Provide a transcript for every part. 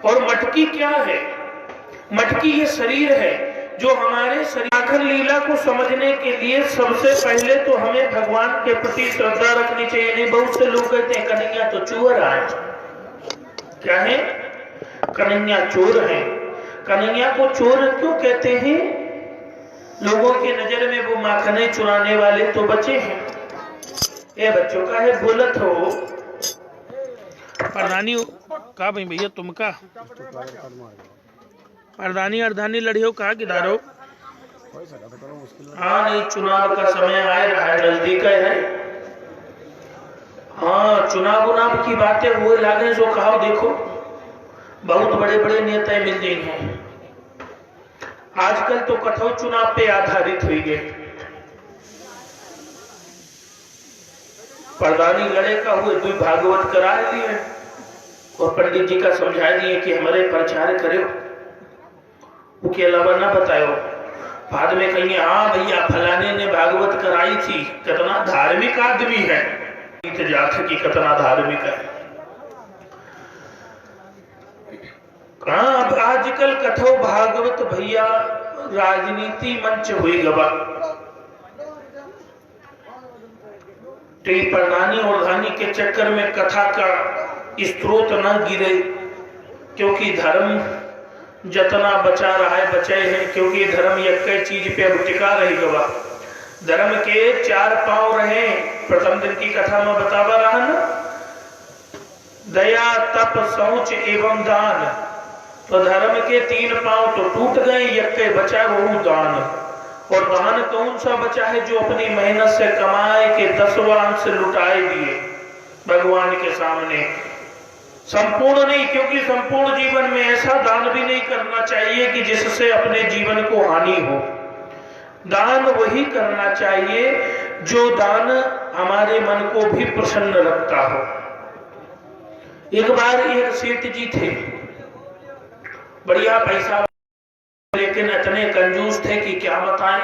और मटकी क्या है? मटकी ये शरीर है जो हमारे शरीर। आखिर लीला को समझने के लिए सबसे पहले तो हमें भगवान के प्रति श्रद्धा रखनी चाहिए। नहीं, बहुत से लोग कहते हैं कन्हैया तो चोर है। क्या है? कन्हैया चोर है। कन्हैया को चोर क्यों कहते हैं? लोगों की नजर में वो माखने चुराने वाले तो बच्चे हैं। ये बच्चों का है बोलत हो प्रधानी का भाई भैया तुम का प्रधानी अर्धानी लड़ी हो कहा किधर हो? हाँ नहीं, चुनाव का समय आ रहा है, नजदीक है। हाँ, चुनाव उनाव की बातें हुए लागे जो कहा देखो बहुत बड़े बड़े नेता मिल गए हैं। आजकल तो कथो चुनाव पे आधारित हुई गए। प्रधानी लड़े का हुए दुई भागवत करा दिए और पंडित जी का समझा दिए कि हमारे प्रचार करो, उसके अलावा ना बताओ। बाद में कहिए हाँ भैया फलाने ने भागवत कराई थी, कितना धार्मिक आदमी है, जात की कितना धार्मिक है। अब आजकल कथो भागवत भैया राजनीति मंच हुई गवा। प्रधानी और धानी के चक्कर में कथा का स्रोत न गिरे, क्योंकि धर्म जतना बचा रहा है बचे है, क्योंकि धर्म एक चीज पे अब टिका रही गवा। धर्म के 4 पांव रहे। प्रथम दिन की कथा में बतावा रहा ना, दया तप शौच एवं दान। तो धर्म के 3 पांव तो टूट गए, एक बचा वो दान। और दान कौन सा बचा है? जो अपनी मेहनत से कमाए के 10वां अंश लुटाए दिए भगवान के सामने। संपूर्ण नहीं, क्योंकि संपूर्ण जीवन में ऐसा दान भी नहीं करना चाहिए कि जिससे अपने जीवन को हानि हो। दान वही करना चाहिए जो दान हमारे मन को भी प्रसन्न रखता हो। एक बार एक सेठ जी थे, बढ़िया पैसा, लेकिन इतने कंजूस थे कि क्या बताएं,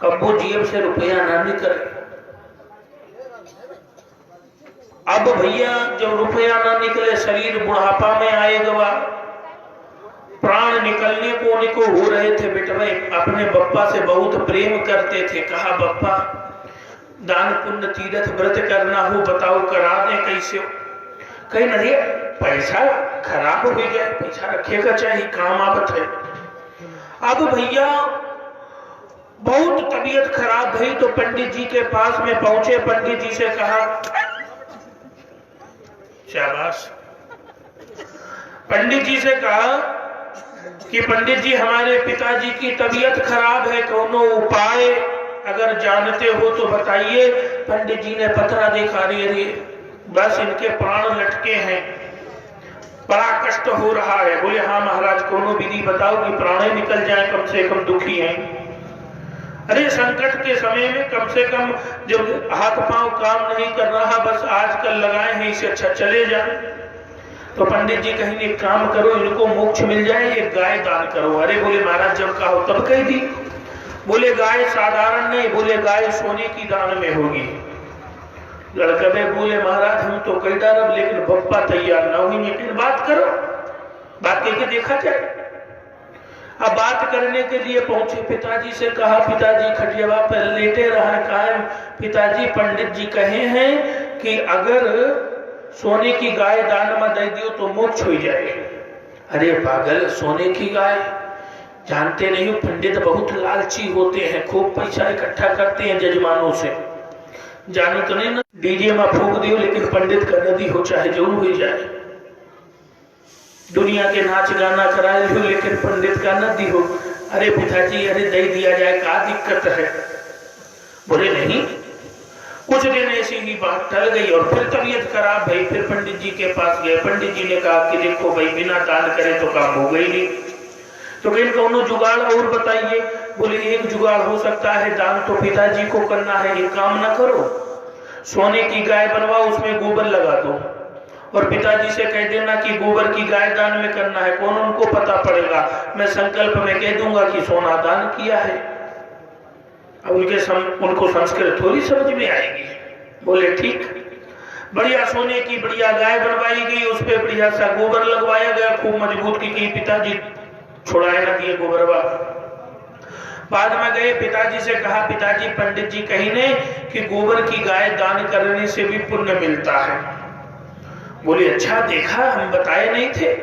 कब्बो जेब से रुपया ना निकले। अब भैया जब रुपया ना निकले, शरीर बुढ़ापा में आएगा, प्राण निकलने को उनको हो रहे थे। बेटवे अपने बप्पा से बहुत प्रेम करते थे। कहा बप्पा दान पुण्य तीर्थ व्रत करना हो बताओ, करा दे कैसे? कहीं नहीं, पैसा खराब हो गया, पैसा रखेगा चाहिए, काम आवत है। अब भैया बहुत तबीयत खराब भई तो पंडित जी के पास में पहुंचे। पंडित जी से कहा, शाबाश। पंडित जी से कहा कि पंडित जी हमारे पिताजी की तबीयत खराब है, कोनो उपाय अगर जानते हो तो बताइए। पंडित जी ने पत्रा देखा, रे बस इनके प्राण लटके हैं, बड़ा कष्ट हो रहा है। बोले हाँ महाराज, कोनो विधि बताओ कि प्राण निकल जाए, कम से कम दुखी हैं। अरे संकट के समय में कम से कम जब हाथ पांव काम नहीं कर रहा, बस आजकल लगाए हैं, इससे अच्छा चले जाए। तो पंडित जी कहीं एक काम करो, इनको मोक्ष मिल जाए, एक गाय दान करो। अरे बोले महाराज जब कहो तब कह दी। बोले गाय साधारण नहीं, बोले गाय सोने की दान में होगी। लड़का में बोले महाराज हम तो कई डारब, लेकिन बप्पा तैयार ना हुई, लेकिन बात करो, बात करके देखा जाए। अब बात करने के लिए पहुंचे, पिताजी से कहा, पिताजी खटियावा पर लेटे रहा। कहा पिताजी पंडित जी कहे हैं कि अगर सोने की गाय दान में दे दियो तो मोक्ष हो जाए। अरे पागल, सोने की गाय जानते नहीं हो, पंडित बहुत लालची होते हैं, खूब पैसा इकट्ठा करते हैं जजमानों से। जानो तो नहीं ना, डीजे में फूक दियो लेकिन पंडित का नदी हो चाहे जरूर हो जाए। दुनिया के नाच गाना कराए हो लेकिन पंडित का नदी हो। अरे पिताजी अरे दे दिया जाए, क्या दिक्कत है? बोले नहीं। कुछ दिन ऐसी ही बात टल गई और फिर तबीयत खराब भई। फिर पंडित जी के पास गए। पंडित जी ने कहा कि देखो भाई बिना दान करे तो काम हो गई नहीं, तो कहीं कौनो जुगाड़ और बताइए। बोले एक जुगाड़ हो सकता है, दान तो पिताजी को करना है, एक काम ना करो, सोने की गाय बनवाओ, उसमें गोबर लगा दो और पिताजी से कह देना कि गोबर की गाय दान में करना है। कौन उनको पता पड़ेगा? मैं संकल्प में कह दूंगा कि सोना दान किया है। अब उनको संस्कृत थोड़ी समझ में आएगी। बोले ठीक। बढ़िया सोने की बढ़िया गाय बनवाई गई, उस पर बढ़िया सा गोबर लगवाया गया, खूब मजबूत की पिताजी छुड़ाए न दिए गोबरवा। बाद में गए, पिताजी से कहा, पिताजी पंडित जी कही ने कि गोबर की गाय दान करने से भी पुण्य मिलता है। बोले अच्छा, देखा, हम बताए नहीं थे।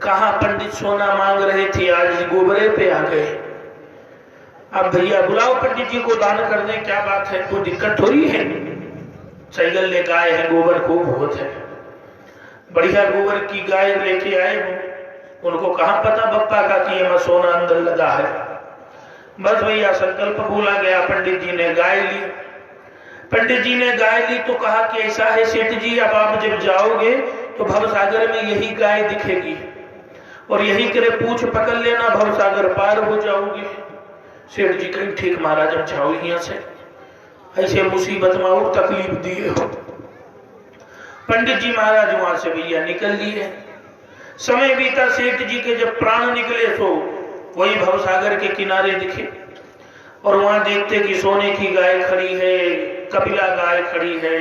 कहा पंडित सोना मांग रहे थे, आज गोबरे पे आ गए। अब भैया बुलाओ पंडित जी को, दान कर दें, क्या बात है, कोई दिक्कत थोड़ी है। सैगल्य गाय है, गोबर खूब बहुत है। बढ़िया गोबर की गाय लेके आए वो। उनको कहां पता बप्पा का कि ये सोना अंदर लगा है। बस भैया संकल्प बोला गया, पंडित जी ने गाय ली। पंडित जी ने गाय ली तो कहा कि ऐसा है सेठ जी, अब आप जब जाओगे तो भवसागर में यही गाय दिखेगी और यही करे पूछ पकड़ लेना, भवसागर पार हो जाओगे। सेठ जी कहीं ठीक महाराज, अब जाओ यहाँ से, ऐसे मुसीबत में और तकलीफ दिए हो। पंडित जी महाराज वहां से भैया निकल लिए। समय बीता, सेठ जी के जब प्राण निकले तो वही भवसागर के किनारे दिखे और वहां देखते कि सोने की गाय खड़ी है, कपिला गाय खड़ी है,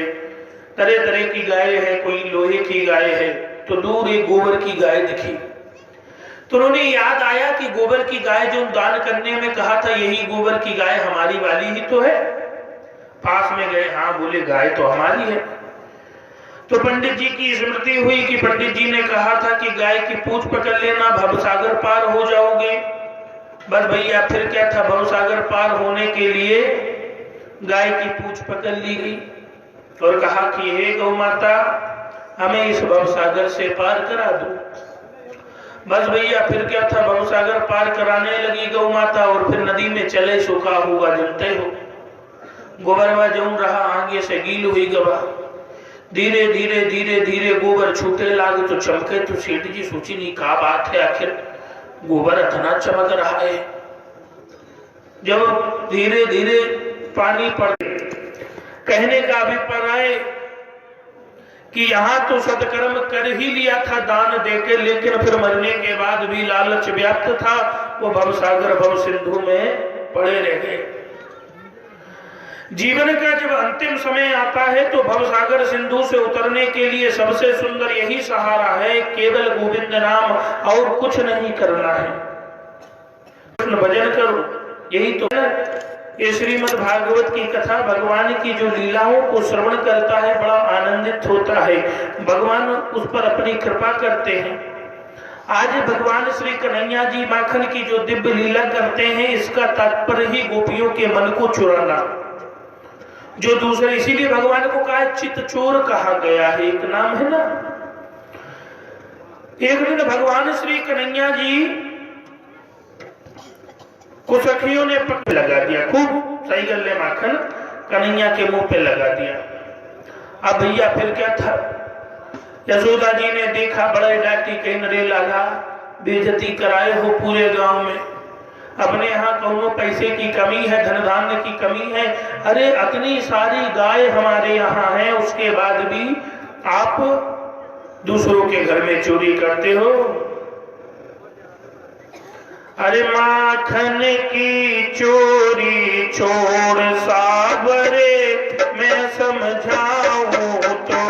तरह तरह की गाय है, कोई लोहे की गाय है, तो दूर एक गोबर की गाय दिखी। तो उन्होंने याद आया कि गोबर की गाय जो दान करने में कहा था, यही गोबर की गाय हमारी वाली ही तो है। पास में गए, हाँ, बोले गाय तो हमारी है। तो पंडित जी की स्मृति हुई कि पंडित जी ने कहा था कि गाय की पूंछ पकड़ लेना, भवसागर पार हो जाओगे। बस भैया फिर क्या था, भवसागर पार होने के लिए गाय की पूंछ पकड़ ली गई और कहा कि हे गौ माता, हमें इस भवसागर से पार करा दो। बस भैया फिर क्या था, भवसागर पार कराने लगी गौ माता और फिर नदी में चले, सूखा हुआ जलते हो। गोबरवा जम रहा, आगे से गील हुई गवा। धीरे धीरे धीरे धीरे गोबर छूटे लागे तो चमके। तो सेठ जी सोची, नहीं क्या बात है, आखिर गोबर इतना चमक रहा है। जब धीरे धीरे पानी पड़, कहने का अभिप्राय कि यहाँ तो सत्कर्म कर ही लिया था दान देके, लेकिन फिर मरने के बाद भी लालच व्याप्त था, वो भवसागर भव सिंधु में पड़े रह गए। जीवन का जब अंतिम समय आता है तो भवसागर सिंधु से उतरने के लिए सबसे सुंदर यही सहारा है, केवल गोविंद नाम, और कुछ नहीं करना है। भजन करो, यही तो है। ये श्रीमद् भागवत की कथा, भगवान की जो लीलाओं को श्रवण करता है बड़ा आनंदित होता है, भगवान उस पर अपनी कृपा करते हैं। आज भगवान श्री कन्हैया जी माखन की जो दिव्य लीला करते हैं, इसका तात्पर्य ही गोपियों के मन को चुराना। जो दूसरे, इसीलिए भगवान को कहा चित चोर कहा गया है, एक नाम है ना। एक दिन भगवान श्री कन्हैया जी को सखियों ने पक लगा दिया, खूब सही गले माखन कन्हैया के मुंह पे लगा दिया। अब भैया फिर क्या था, यशोदा जी ने देखा, बड़े डाटी के नरे लगा, बेइज्जती कराए हो पूरे गांव में, अपने यहाँ कौनो पैसे की कमी है, धन धान्य की कमी है। अरे इतनी सारी गाय हमारे यहाँ है, उसके बाद भी आप दूसरों के घर में चोरी करते हो। अरे माखन की चोरी छोड़ सावरे, मैं समझाऊं तो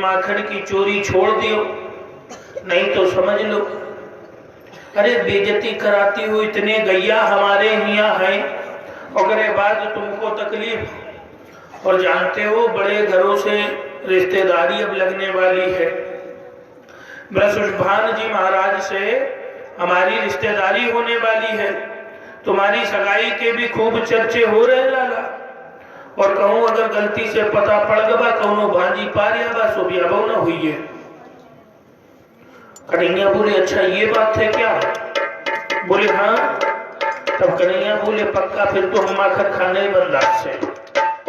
माखन की चोरी छोड़ दियो, नहीं तो समझ लो अरे बेइज्जती कराती हो, इतने गैया हमारे यहाँ हैं और बाद तुमको तकलीफ। और जानते हो बड़े घरों से रिश्तेदारी अब लगने वाली है। बृहस्पतिभान जी महाराज से हमारी रिश्तेदारी होने वाली है, तुम्हारी सगाई के भी खूब चर्चे हो रहे लाला। और कहूँ अगर गलती से पता पड़ गया कौनो भांजी पारिया बा सो भी अब न हुई है। कन्हैया बोले अच्छा ये बात है क्या? बोले हाँ। तब कन्हैया बोले पक्का फिर तो हम माखन खाने ही बंद आज से।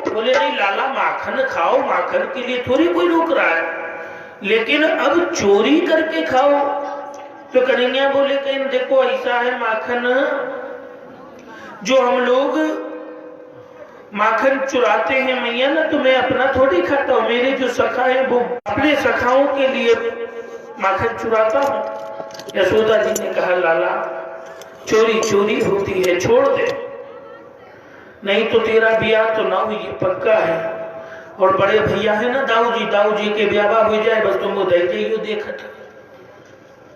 बोले नहीं लाला माखन खाओ, माखन के लिए थोड़ी कोई रोक रहा है, लेकिन अब चोरी करके खाओ। तो कन्हैया बोले कहीं देखो ऐसा है माखन जो हम लोग माखन चुराते हैं मैया ना, तो मैं अपना थोड़ी खाता हूँ, मेरे जो सखा है वो अपने सखाओं के लिए माखन चुराता हूँ। यशोदा जी ने कहा लाला चोरी चोरी होती है, छोड़ दे, नहीं तो तेरा ब्याह तो ना हुई पक्का है। और बड़े भैया है ना दाऊ जी के ब्याह हो जाए बस तुम उधर जाइयो देखत।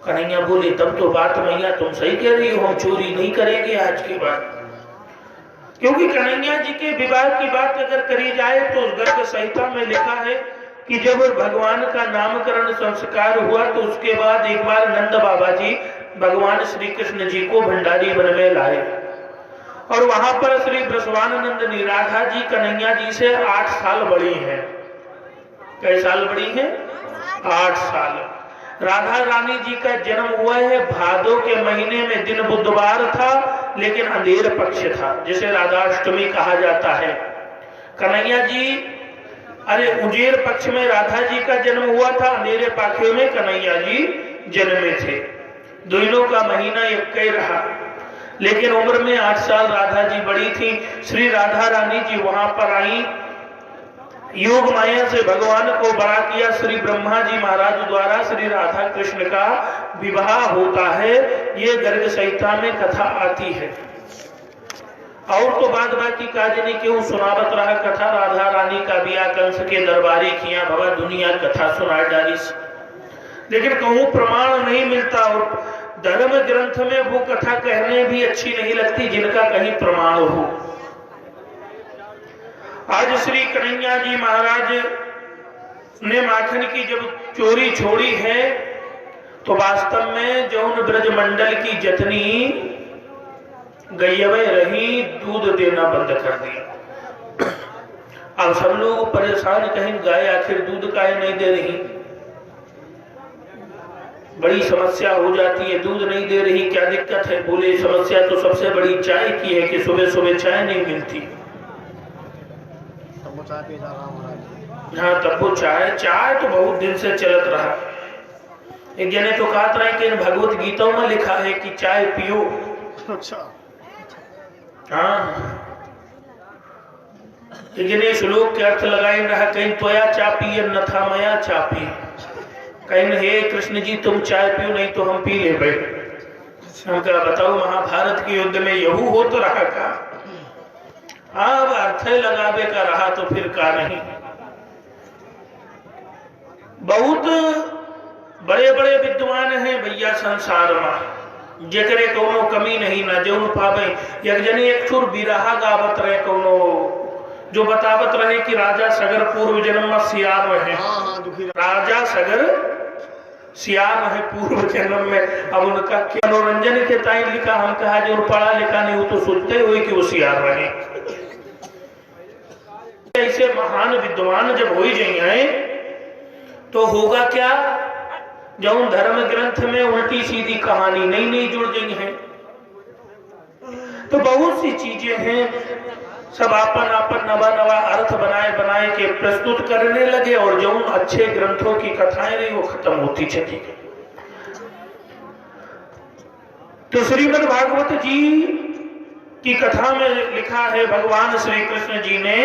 कन्हैया बोले तब तो बात मैया तुम सही कह रही हो, हम चोरी नहीं करेंगे आज के बाद। क्योंकि कन्हैया जी के विवाह की बात अगर करी जाए तो गर्ग संहिता में लिखा है कि जब भगवान का नामकरण संस्कार हुआ तो उसके बाद एक बार नंद बाबा जी भगवान श्री कृष्ण जी को भंडारी वन में लाए और वहां पर श्री बृषभानंदिनी राधा जी कन्हैया जी से 8 साल बड़ी हैं। कई साल बड़ी हैं? 8 साल। राधा रानी जी का जन्म हुआ है भादो के महीने में, दिन बुधवार था लेकिन अंधेर पक्ष था, जिसे राधाष्टमी कहा जाता है। कन्हैया जी अरे उजेर पक्ष में राधा जी का जन्म हुआ था, अंधेरे पाखे में कन्हैया जी जन्मे थे। दोनों का महीना एक ही रहा, लेकिन उम्र में 8 साल राधा जी बड़ी थी। श्री राधा रानी जी वहां पर आई, योग माया से भगवान को बड़ा किया। श्री ब्रह्मा जी महाराज द्वारा श्री राधा कृष्ण का विवाह होता है, ये गर्ग संहिता में कथा आती है। और तो बाद बाकी काजनी क्यों सुनावत रहा कथा, राधा रानी का बिया कंस के दरबारी किया भवा दुनिया कथा सुना डाली, लेकिन कहूं प्रमाण नहीं मिलता। और धर्म ग्रंथ में वो कथा कहने भी अच्छी नहीं लगती जिनका कहीं प्रमाण हो। आज श्री कन्हैया जी महाराज ने माखन की जब चोरी छोड़ी है तो वास्तव में जौन ब्रज मंडल की जतनी गैयवे रही दूध देना बंद कर दिया। अब सब लोग परेशान, कहीं गाय आखिर दूध काहे नहीं दे रही, बड़ी समस्या हो जाती है, दूध नहीं दे रही क्या दिक्कत है? बोले समस्या तो सबसे बड़ी चाय की है कि सुबह सुबह चाय नहीं मिलती। हाँ तब वो चाय तो बहुत दिन से चलत रहा। एक जने तो कहत रहे कि भगवत गीता में लिखा है कि चाय पियो। अच्छा हाँ, एक जने श्लोक के अर्थ लगाए रहा, कहीं त्वया चा पिय न था मया चा पी, कहीं हे कृष्ण जी तुम चाय पियो नहीं तो हम पी ले भाई। हम क्या बताओ महाभारत के युद्ध में यहू हो तो रहा का? हाँ अब अर्थ लगावे का रहा तो फिर का नहीं। बहुत बड़े बड़े विद्वान हैं भैया संसार में, जेकरे कोनो कमी नहीं ना जो पावे। एक जने एक छुर बिरहा गावत रहे कोनो, जो बतावत रहे कि राजा सगर पूर्व जन्म में सियार रहे। राजा सगर सियार रहे पूर्व जन्म में। अब उनका मनोरंजन के ताई लिखा, हम कहा जो पढ़ा लिखा नहीं वो तो सोचते हुए कि वो सियार रहे। ऐसे महान विद्वान जब हो ही जाए तो होगा क्या, जौन धर्म ग्रंथ में उल्टी सीधी कहानी नई नई जुड़ गई है। तो बहुत सी चीजें हैं, सब आपन आपन नवा नवा अर्थ बनाए बनाए के प्रस्तुत करने लगे और जौन अच्छे ग्रंथों की कथाएं रही वो खत्म होती चली गई। तो श्रीमद् भागवत जी की कथा में लिखा है भगवान श्री कृष्ण जी ने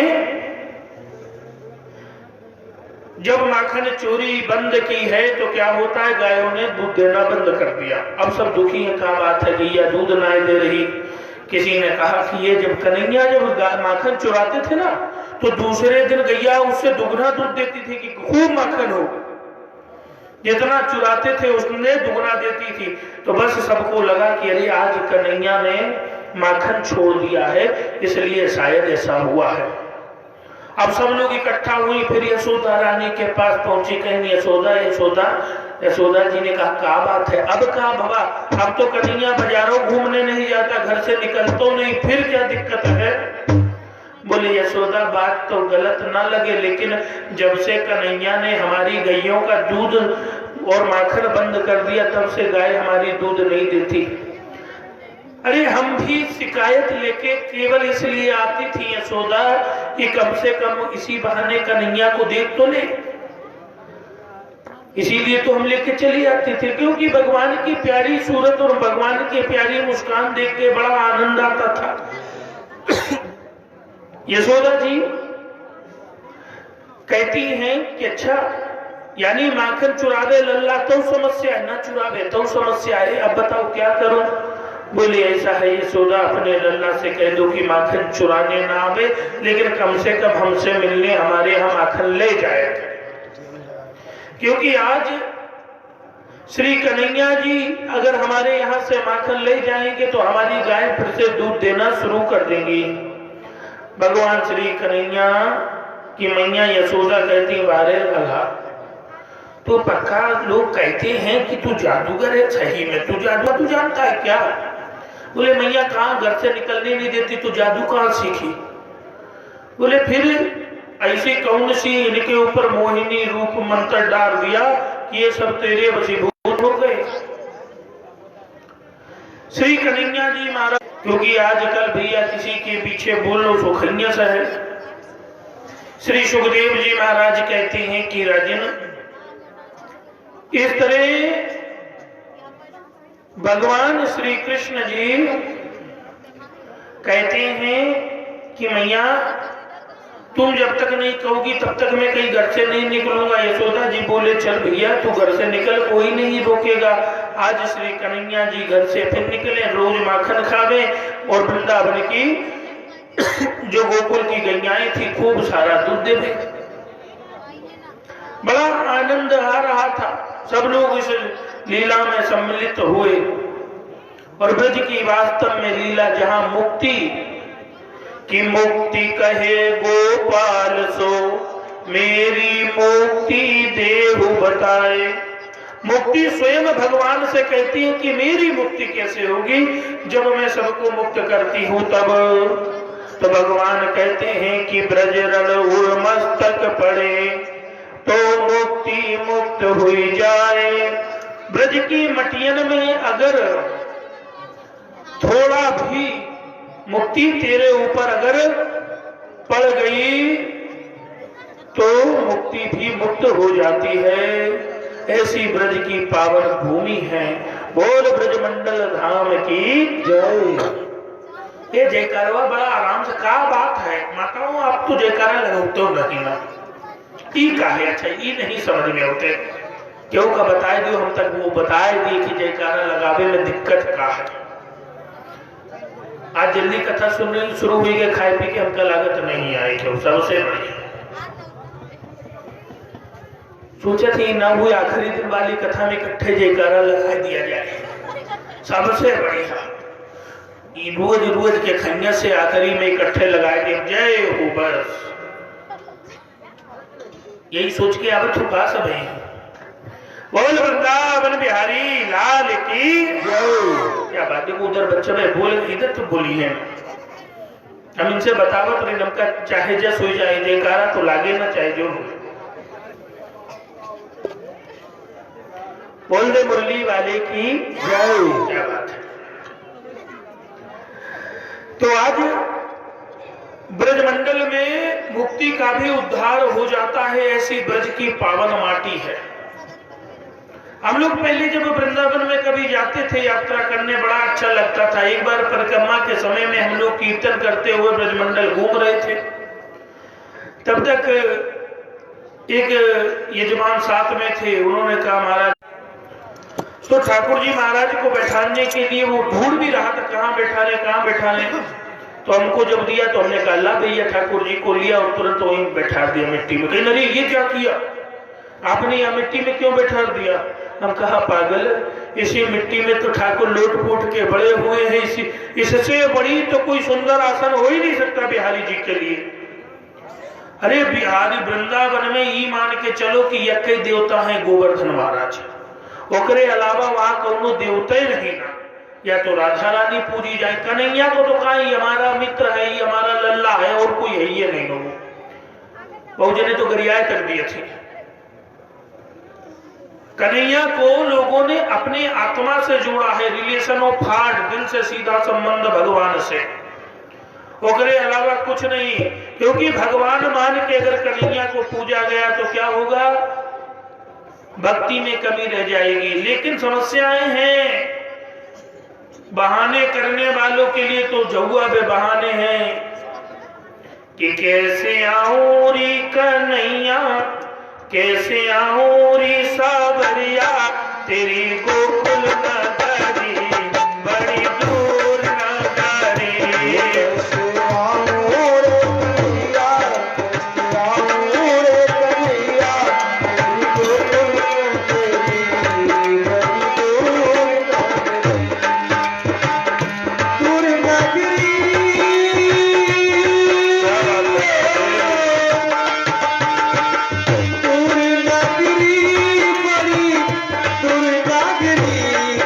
जब माखन चोरी बंद की है तो क्या होता है, गायों ने दूध देना बंद कर दिया। अब सब दुखी है, क्या बात है गैया दूध ना दे रही। किसी ने कहा कि ये जब कन्हैया जब माखन चुराते थे ना तो दूसरे दिन गैया उससे दुगना दूध देती थी कि खूब माखन हो। जितना चुराते थे उसने दुगना देती थी। तो बस सबको लगा कि अरे आज कन्हैया ने माखन छोड़ दिया है, इसलिए शायद ऐसा हुआ है। अब सब लोग इकट्ठा हुई, फिर यशोदा रानी के पास पहुंची, कहीं यशोदा यशोदा। यशोदा जी ने कहा क्या बात है? अब कहा बाबा, अब तो कन्हैया बाजारों घूमने नहीं जाता, घर से निकलतो नहीं, फिर क्या दिक्कत है? बोले यशोदा बात तो गलत ना लगे, लेकिन जब से कन्हैया ने हमारी गैयों का दूध और माखन बंद कर दिया तब से गाय हमारी दूध नहीं देती। अरे हम भी शिकायत लेके केवल इसलिए आती थी यशोदा कि कम से कम इसी बहाने कन्हैया को देख तो ले, इसीलिए तो हम लेके चली आती थी, क्योंकि भगवान की प्यारी सूरत और भगवान की प्यारी मुस्कान देख के बड़ा आनंद आता था। यशोदा जी कहती हैं कि अच्छा, यानी माखन चुरावे लल्ला तो समस्या है, ना चुरावे तो समस्या है, अब बताओ क्या करूं? बोले ऐसा है यशोदा, अपने लल्ला से कह दो कि माखन चुराने ना आवे, लेकिन कम से कम हमसे मिलने हमारे यहाँ माखन ले जाए, क्योंकि आज श्री कन्हैया जी अगर हमारे यहाँ से माखन ले जाएंगे तो हमारी गाय फिर से दूध देना शुरू कर देंगी। भगवान श्री कन्हैया की मैया यशोदा कहती बारे लगा, तो पक्का लोग कहते हैं कि तू जादूगर है, सही में तू जादू तू जानता है क्या? बोले मैया कहाँ, घर से निकलने नहीं देती, तो जादू कहाँ सीखी? बोले फिर ऐसी कौन सी इनके ऊपर मोहिनी रूप मंत्र डाल दिया कि ये सब तेरे वशीभूत हो गए? श्री कन्हैया जी महाराज, क्योंकि आजकल भैया किसी के पीछे बोलो तो खन्यास है। श्री सुखदेव जी महाराज कहते हैं कि राजन, इस तरह भगवान श्री कृष्ण जी कहते हैं कि मैया तुम जब तक नहीं कहोगी तब तक मैं कहीं घर से नहीं निकलूंगा। यशोदा जी बोले चल भैया तू घर से निकल, कोई नहीं रोकेगा। आज श्री कन्हैया जी घर से फिर निकले, रोज माखन खावे और वृंदावन की जो गोकुल की गैयाएं थी खूब सारा दूध देवे। बड़ा आनंद आ रहा था, सब लोग इस लीला में सम्मिलित हुए। और ब्रज की वास्तव में लीला जहां मुक्ति की मुक्ति कहे गोपाल सो, मेरी मुक्ति देहु बताए। मुक्ति स्वयं भगवान से कहती है कि मेरी मुक्ति कैसे होगी जब मैं सबको मुक्त करती हूँ तब। तो भगवान कहते हैं कि ब्रज रण उर मस्तक पड़े तो मुक्ति मुक्त हुई जाए। ब्रज की मटियन में अगर थोड़ा भी मुक्ति तेरे ऊपर अगर पड़ गई तो मुक्ति भी मुक्त हो जाती है। ऐसी ब्रज की पावन भूमि है। बोल ब्रजमंडल धाम की जय। ये जयकारवा बड़ा आराम से का बात है माताओं, आप तो जयकारा लगाते हो नहीं ना, ई का है? अच्छा ये नहीं समझ में होते, क्यों का बताए दियो, हम तक वो बताए दिए कि जयकारा लगावे में दिक्कत का है। आज जल्दी कथा सुनने शुरू हुई है, खाए पी के हमका लागत नहीं आई, क्यों सबसे बढ़िया सोचा थी ना हुई आखिरी दिन वाली कथा में इकट्ठे जयकारा लगा दिया जाए, सबसे बढ़िया। रोज रोज के खन्या से आखिरी में इकट्ठे लगाए दिए, जय हो बस यही सोच के अब ठुका सब है। बोल वृंदावन बिहारी लाल की जय। क्या बात है, उधर बच्चे में बोल इधर तो बोली है, हम इनसे बतावत रहे नमका चाहे जस हो जाए जयकारा तो लागे ना चाहे जो। बोल दे मुरली वाले की जय। क्या बात है। तो आज ब्रजमंडल में मुक्ति का भी उद्धार हो जाता है, ऐसी ब्रज की पावन माटी है। हम लोग पहले जब वृंदावन में कभी जाते थे यात्रा करने बड़ा अच्छा लगता था। एक बार परिक्रमा के समय में हम लोग कीर्तन करते हुए ब्रजमंडल घूम रहे थे, तब तक एक यजमान साथ में थे, उन्होंने कहा महाराज, तो ठाकुर जी महाराज को बैठाने के लिए वो ढूंढ भी रहा था कहाँ बैठाने। तो हमको जब दिया तो हमने कहा ला भैया, ठाकुर जी को लिया और तुरंत वहीं बैठा दिया मिट्टी में। कहीं अरे ये क्या किया? आपने यह मिट्टी में क्यों बैठा दिया? हम कहा पागल, इसी मिट्टी में तो ठाकुर लोट पोट के बड़े हुए हैं, इससे बड़ी तो कोई सुंदर आसन हो ही नहीं सकता बिहारी जी के लिए। अरे बिहारी वृंदावन में ये मान के चलो कि यके देवता है गोवर्धन महाराज, ओकरे अलावा वहां कौनो देवता ही नहीं ना। या तो राधा रानी पूजी जाए, कन्हैया को तो कहा हमारा मित्र है, ये हमारा लल्ला है, और कोई है ये नहीं हो। बहुजने तो गरियाए तक दिए थे। कन्हैया को लोगों ने अपने आत्मा से जोड़ा है, रिलेशन ऑफ हार्ट, दिल से सीधा संबंध भगवान से, ओकरे अलावा कुछ नहीं। क्योंकि भगवान मान के अगर कन्हैया को पूजा गया तो क्या होगा? भक्ति में कमी रह जाएगी। लेकिन समस्याएं हैं, बहाने करने वालों के लिए तो जहुआ बे बहाने हैं कि कैसे आऊं री कन्हैया, कैसे आऊं री सावरिया, तेरी गोकुल नगरी बड़ी दूर नगरी। कैसे आऊं रे कन्हैया, कैसे आऊं रे कन्हैया, तेरी गोकुल नगरी बड़ी दूर नगरी। दूर नगरी बड़ी दूर नगरी,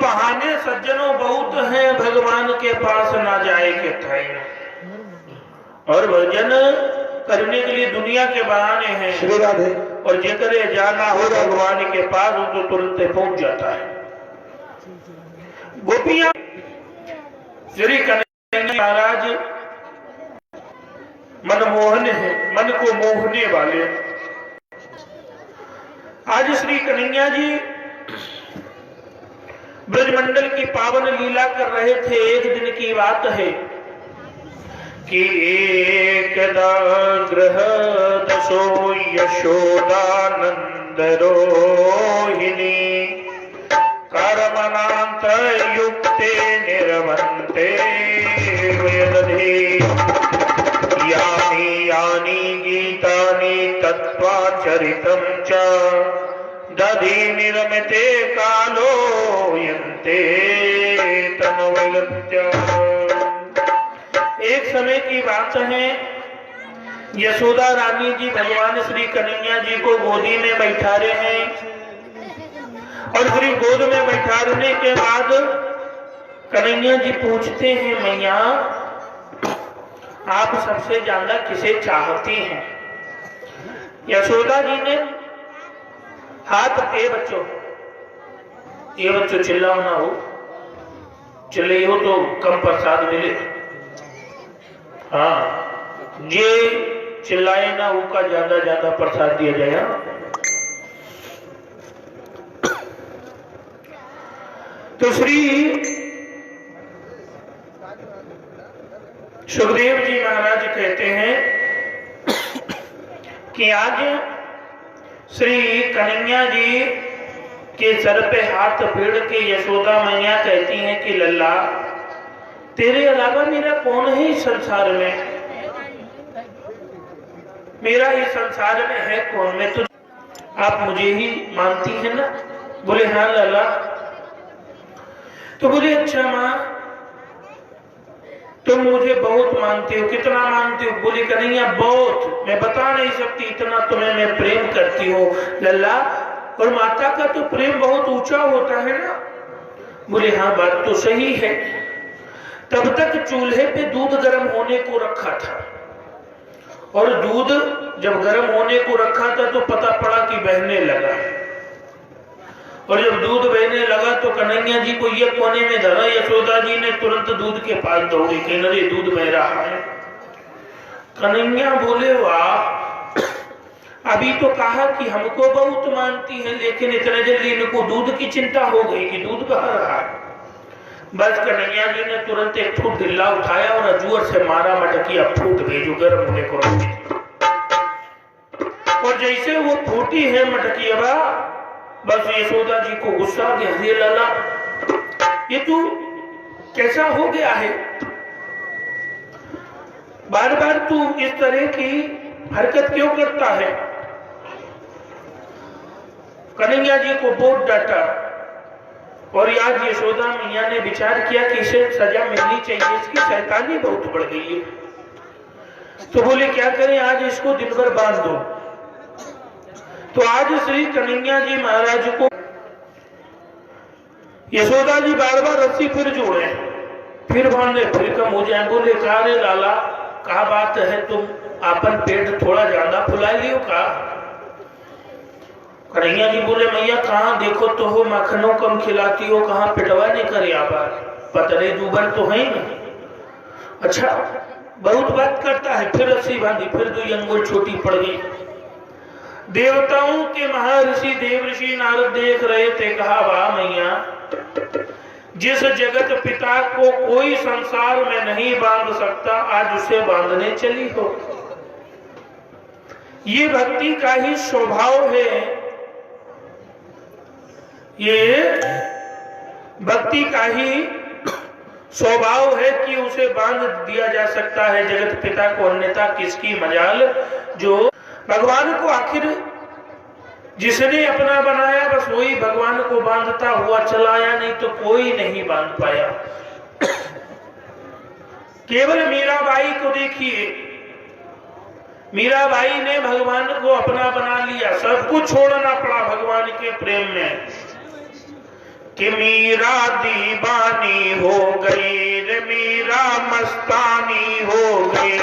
बहाने सज्जनों बहुत हैं, भगवान के पास ना जाए के थे। और भजन करने के लिए दुनिया के बहाने हैं, श्री राधे। और जेकरे जाना हो भगवान के पास वो तो तुरंत पहुंच जाता है। गोपियां श्री कन्हैया महाराज मनमोहन है, मन को मोहने वाले। आज श्री कन्हैया जी ब्रजमंडल की पावन लीला कर रहे थे। एक दिन की बात है कि एकदा गृह दशो यशोदानंद रोहिणी कर्मणांत युक्ते निर्वन्ते वेदधि यानि यानि गीतानि तत्त्वाचरितं च दधि निर्मिते कालो यन्ते तन्वयत्य। एक समय की बात है, यशोदा रानी जी भगवान श्री कन्हैया जी को गोदी में बैठा रहे हैं, और श्री गोद में बैठाने के बाद कन्हैया जी पूछते हैं, मैया आप सबसे ज्यादा किसे चाहती हैं? यशोदा जी ने हाथ, ए बच्चों चिल्लाओ ना हो, चिल्ले हो तो कम प्रसाद मिले। हाँ, ये चिल्लाए ना उसका ज्यादा ज्यादा प्रसाद दिया जाएगा। तो श्री सुखदेव जी महाराज कहते हैं कि आज श्री कन्हैया जी के सर पे हाथ फेर के यशोदा मैया कहती हैं कि लल्ला तेरे अलावा मेरा कौन है इस संसार में, मेरा इस संसार में है कौन? मैं तो आप मुझे ही मानती है ना? बोले हाँ लल्ला। तो बोले अच्छा माँ तुम मुझे बहुत मानते हो, कितना मानते हो? बोले कन्हैया बहुत, मैं बता नहीं सकती इतना तुम्हें मैं प्रेम करती हूँ लल्ला। और माता का तो प्रेम बहुत ऊंचा होता है ना? बोले हाँ बात तो सही है। तब तक चूल्हे पे दूध गर्म होने को रखा था, और दूध जब गर्म होने को रखा था तो पता पड़ा कि बहने लगा, और जब दूध बहने लगा तो कन्हैया जी को ये कोने में धरा। यशोदा जी ने तुरंत दूध के पास दौड़ी कि अरे दूध बह रहा है। कन्हैया बोले वाह, अभी तो कहा कि हमको बहुत मानती है, लेकिन इतने जल्दी इनको दूध की चिंता हो गई कि दूध बह रहा है। बस कन्हैया जी ने तुरंत एक फूट ढिल्ला उठाया और जोर से मारा, मटकी अब फूट गई जो गर्म होने को रखी थी। और जैसे वो फूटी है मटकी, अब बस यशोदा जी को गुस्सा आ गया, ये लाला ये तू कैसा हो गया है? बार बार तू इस तरह की हरकत क्यों करता है? कन्हैया जी को बहुत डांटा, और आज यशोदा मैया ने विचार किया कि इसे सजा मिलनी चाहिए, इसकी शैतानी बहुत बढ़ गई है। तो बोले क्या करें, आज इसको दिन भर बांध दो। तो आज श्री कन्हैया जी महाराज को यशोदा जी बार बार रस्सी फिर जोड़े, फिर बांधे, फिर कम हो जाए। बोले कहा रे लाला क्या बात है, तुम अपन पेट थोड़ा ज्यादा फुला लियो का? कन्हैया जी बोले मैया कहाँ देखो तो हो, मखनों कम खिलाती हो, कहाँ पिटवा नहीं करे आबार, पतले जुबन तो है ना। अच्छा बहुत बात करता है। फिर रस्सी बांधी, फिर 2 अंगुल छोटी पड़ गई। देवताओं के महर्षि देवऋषि नारद देख रहे थे, कहा वाह मैया, जिस जगत पिता को कोई संसार में नहीं बांध सकता आज उसे बांधने चली हो। ये भक्ति का ही स्वभाव है, ये भक्ति का ही स्वभाव है कि उसे बांध दिया जा सकता है जगत पिता को, अन्यथा किसकी मजाल। जो भगवान को आखिर जिसने अपना बनाया बस वही भगवान को बांधता हुआ चलाया, नहीं तो कोई नहीं बांध पाया। केवल मीराबाई को देखिए, मीराबाई ने भगवान को अपना बना लिया, सब कुछ छोड़ना पड़ा भगवान के प्रेम में। कि मीरा दीवानी हो गई रे, मीरा मस्तानी हो गई।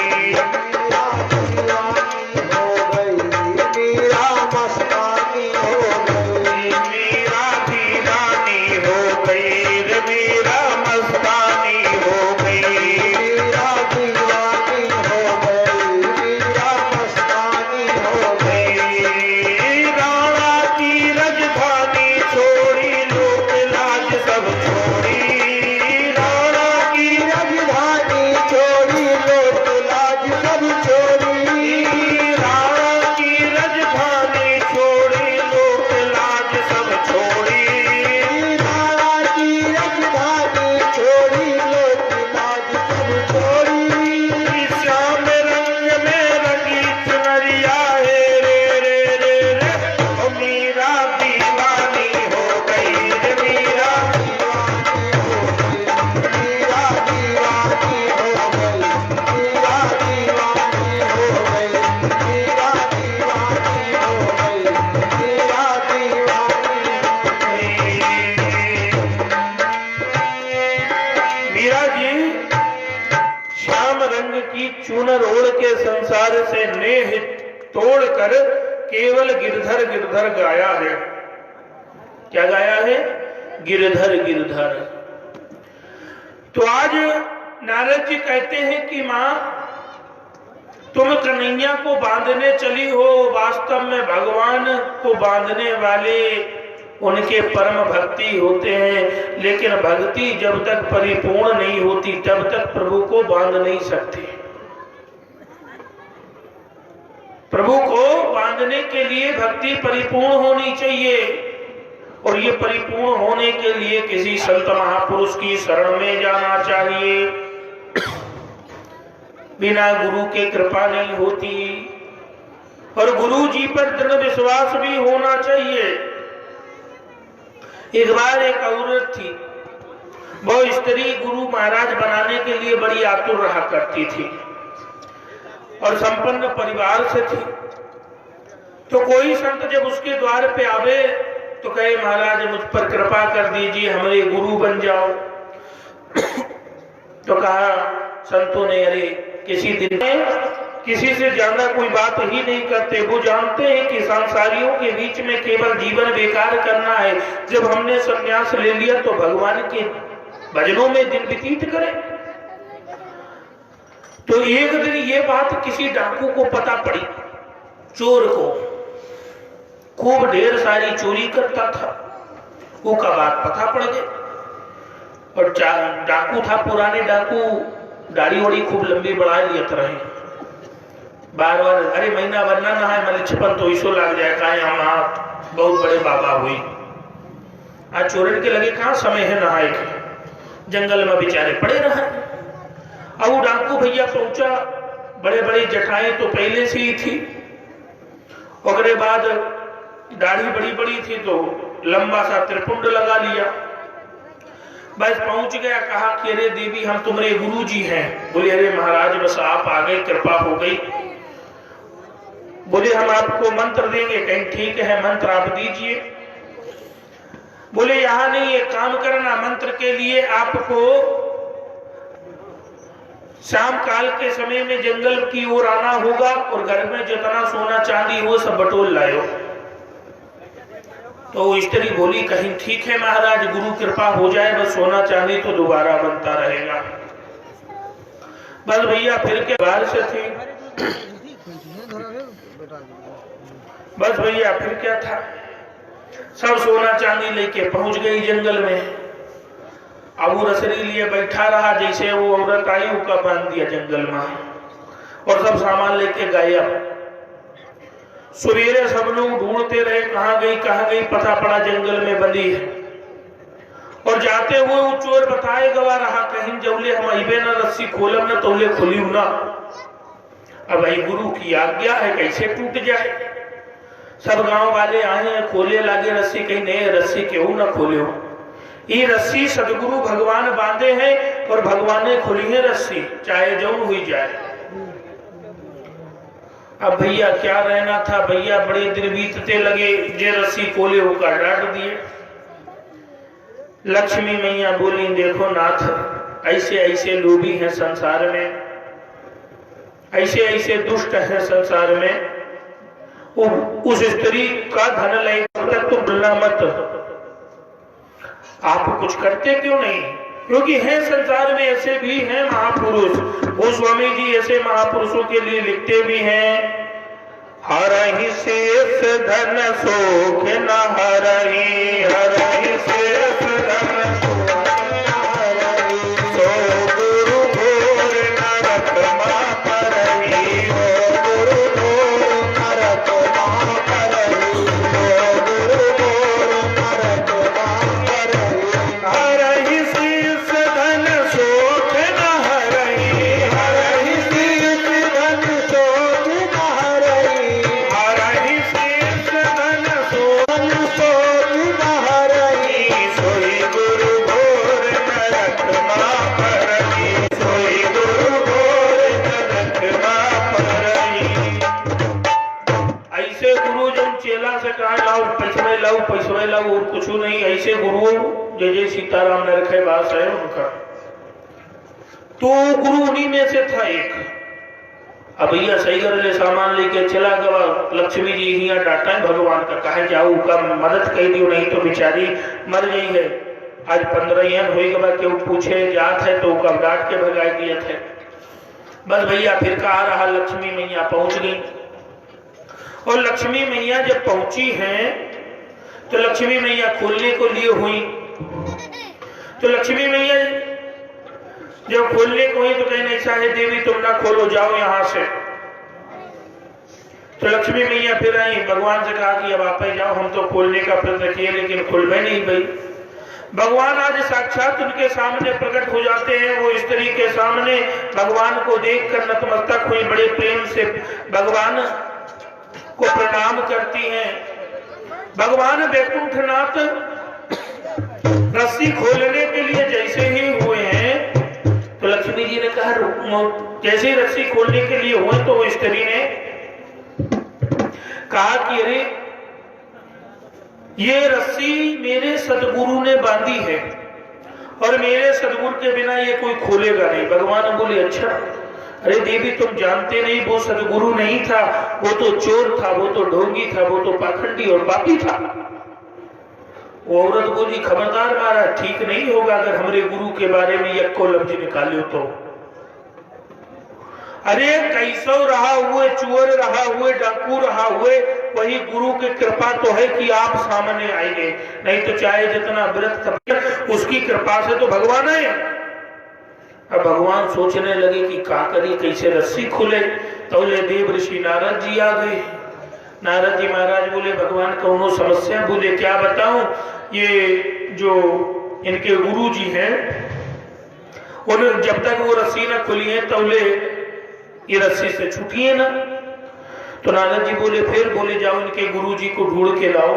चूनर ओढ़ के संसार से नेह तोड़कर केवल गिरधर गिरधर गाया है। क्या गाया है? गिरधर गिरधर। तो आज नारद जी कहते हैं कि मां तुम कन्हैया को बांधने चली हो, वास्तव में भगवान को बांधने वाले उनके परम भक्ति होते हैं, लेकिन भक्ति जब तक परिपूर्ण नहीं होती तब तक प्रभु को बांध नहीं सकते। प्रभु को बांधने के लिए भक्ति परिपूर्ण होनी चाहिए, और ये परिपूर्ण होने के लिए किसी संत महापुरुष की शरण में जाना चाहिए। बिना गुरु के कृपा नहीं होती, और गुरु जी पर दृढ़ विश्वास भी होना चाहिए। एक बार एक औरत थी, वो स्त्री गुरु महाराज बनाने के लिए बड़ी आतुर रहा करती थी और संपन्न परिवार से थी। तो कोई संत जब उसके द्वार पे आवे तो कहे महाराज मुझ पर कृपा कर दीजिए, हमारे गुरु बन जाओ। तो कहा संतों ने, अरे किसी दिन किसी से ज्यादा कोई बात ही नहीं करते, वो जानते हैं कि संसारियों के बीच में केवल जीवन बेकार करना है। जब हमने संन्यास ले लिया तो भगवान के भजनों में दिन व्यतीत करें। तो एक दिन ये बात किसी डाकू को पता पड़ी, चोर को, खूब ढेर सारी चोरी करता था, वो का बात पता पड़ गई। और डाकू था, पुराने डाकू, दाढ़ी वड़ी खूब लंबी बढ़ा लिया रहे। बार बार अरे महीना बनना ना है, मतलब छपन तो इसो लग जाए, कहा हम बहुत बड़े बाबा हुई। आज चोरन के लगे कहाँ समय है नहाए के, जंगल में बेचारे पड़े रहे। अब वो डाकू भैया पहुंचा, बड़े बड़े जटाएं तो पहले से ही थी, और बाद दाढ़ी बड़ी बड़ी थी तो लंबा सा त्रिपुंड लगा लिया। बस पहुंच गया, कहा कि अरे देवी हम तुम्हारे गुरु जी हैं। बोले अरे महाराज बस आप आ गए, कृपा हो गई। बोले हम आपको मंत्र देंगे। कहीं ठीक है, मंत्र आप दीजिए। बोले यहां नहीं, एक काम करना, मंत्र के लिए आपको शाम काल के समय में जंगल की ओर आना होगा, और घर में जितना सोना चांदी हो सब बटोर लायो। तो स्त्री बोली कहीं ठीक है महाराज, गुरु कृपा हो जाए, बस सोना चांदी तो दोबारा बनता रहेगा। बस भैया फिर के बाहर से थी, बस भैया फिर क्या था, सब सोना चांदी लेके पहुंच गई जंगल में। अब वो रसरी लिए बैठा रहा, जैसे वो औरत आई उसका बांध दिया जंगल में, और सब सामान लेके गायब। सवेरे सब लोग ढूंढते रहे, कहाँ गई, पता पड़ा जंगल में बंदी है। और जाते हुए वो चोर बताए गवा रहा, कहीं जौले हम अबे न रस्सी खोलम न तौले खोली ना। अब भाई गुरु की आज्ञा है, कैसे टूट जाए। सब गांव वाले आए हैं, खोले लागे रस्सी, कहीं नहीं रस्सी क्यों ना खोले हो। ये रस्सी सदगुरु भगवान बांधे हैं, और भगवान ने खोली है रस्सी, चाहे जौन हुई जाए। अब भैया क्या रहना था, भैया बड़े दिन बीतते लगे, जे रस्सी खोले होकर डांट दिए। लक्ष्मी मैया बोली, देखो नाथ, ऐसे ऐसे लोभी हैं संसार में, ऐसे ऐसे दुष्ट हैं संसार में, उस स्त्री का धन ले तक तो बोलना मत। आप कुछ करते क्यों नहीं? क्योंकि हैं संसार में ऐसे भी हैं महापुरुष। गोस्वामी जी ऐसे महापुरुषों के लिए लिखते भी हैं, हरहि शेष धन सोख न हरहि, हरहि शेष धन सोख न हरहि, सो गुरु घोर नरक मा परहि, सो गुरु घोर नरक मा परहि, सो गुरु घोर नरक मा परहि, हरहि शेष धन सोख न हरहि, हरहि शेष धन सोख न हरहि, हरहि शेष धन सोख न हरहि, सोई गुरु घोर नरक मा परहि, सोई गुरु घोर नरक मा परहि। ऐसे गुरु जब चेला से कहा लाओ पैसवे लाओ और कुछ नहीं, ऐसे गुरु जय जय सीताराम नरखे बास है उनका, तो गुरु उन्हीं में से था एक। अब भैया सही कर ले सामान लेके चला गवा, लक्ष्मी जी यहाँ डांटा है भगवान का, कहे जाओ का मदद कही दियो, नहीं तो बेचारी मर गई है। आज 15 हो गया, क्यों पूछे जात है तो कब डांट के भगाई दिए थे। बस भैया फिर कहा रहा, लक्ष्मी मैया पहुंच गई। और लक्ष्मी मैया जब पहुंची हैं तो लक्ष्मी मैया खोलने को लिए हुई, तो लक्ष्मी मैया जब खोलने को हुई तो कहने ऐसा है देवी तुम ना खोलो, जाओ यहां से। तो लक्ष्मी मैया फिर आई, भगवान से कहा कि अब आप ही जाओ, हम तो खोलने का प्रयत्न किए लेकिन खुल में नहीं भाई। भगवान आज साक्षात उनके सामने प्रकट हो जाते हैं। वो स्त्री के सामने भगवान को देखकर नतमस्तक हुई, बड़े प्रेम से भगवान को प्रणाम करती हैं। भगवान वैकुंठनाथ रस्सी खोलने के लिए जैसे ही हुए हैं तो लक्ष्मी जी ने कहा, जैसे ही रस्सी खोलने के लिए हुए तो वो स्त्री ने कहा कि अरे ये रस्सी मेरे सदगुरु ने बांधी है और मेरे सदगुरु के बिना ये कोई खोलेगा नहीं। भगवान बोले, अच्छा, अरे देवी तुम जानते नहीं, वो सदगुरु नहीं था, वो तो चोर था, वो तो ढोंगी था, वो तो पाखंडी और पापी था। वो औरत बोली, खबरदार मारा, ठीक नहीं होगा अगर हमारे गुरु के बारे में यक्को लफ्ज निकाले तो। अरे कैसो रहा हुए, चोर रहा हुए, डाकू रहा हुए, वही गुरु की कृपा तो है कि आप सामने आएंगे, नहीं तो चाहे जितना व्रत उसकी कृपा से तो भगवान है। अब भगवान सोचने लगे कि क्या करी, कैसे रस्सी खुले। तो देव ऋषि नारद जी आ गए। नारद जी महाराज बोले, भगवान कौनो समस्या? बोले, क्या बताऊं, ये जो इनके गुरु जी हैं, उन्हें जब तक वो रस्सी न खुली है तो ये रस्सी से छूटी है ना। तो नारद जी बोले, फिर बोले जाओ इनके गुरु जी को ढूंढ के लाओ।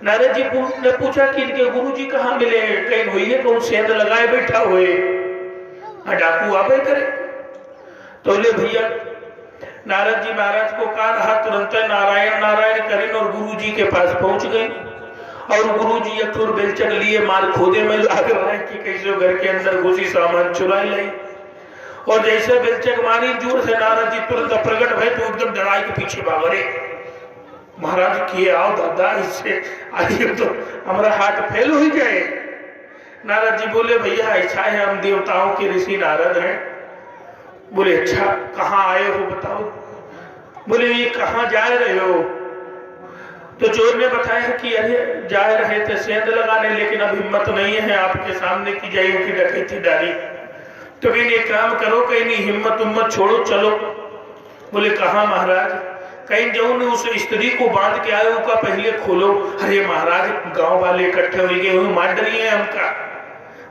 नारद जी ने पूछा कि इनके गुरु जी कहाँ मिले, कहीं हुई है, कौन सेंध लगाए बैठा हुए, डाकू आवे करे। तो ले भैया नारद जी महाराज को कहा रहा, तुरंत नारायण नारायण करें और गुरु जी के पास पहुंच गए। और गुरु जी एक ठोर बेलचक लिए माल खोदे में लग रहा है कि कैसे घर के अंदर घुसी सामान चुराई लाई। और जैसे बेलचक मारी जोर से, नारद जी तुरंत प्रकट भय तो एकदम डराई के पीछे भागे। महाराज किए आओ दादा, इससे आइए तो हमारा हाथ फेल हो जाए। नारद जी बोले, भैया ऐसा है, हम देवताओं के ऋषि नारद हैं। बोले, अच्छा कहाँ आए हो बताओ। बोले, ये कहाँ जा रहे हो? तो चोर ने बताया कि अरे जा रहे थे सेंध लगाने, लेकिन अब हिम्मत नहीं है आपके सामने की जाई की डकैती डाली। तो कहीं एक काम करो, कहीं नहीं हिम्मत उम्मत छोड़ो, चलो। बोले, कहाँ महाराज? कहीं जो ने उस स्त्री को बांध के आए उनका पहले खोलो। अरे महाराज गांव वाले इकट्ठे हो गए, मार डरिए हमका।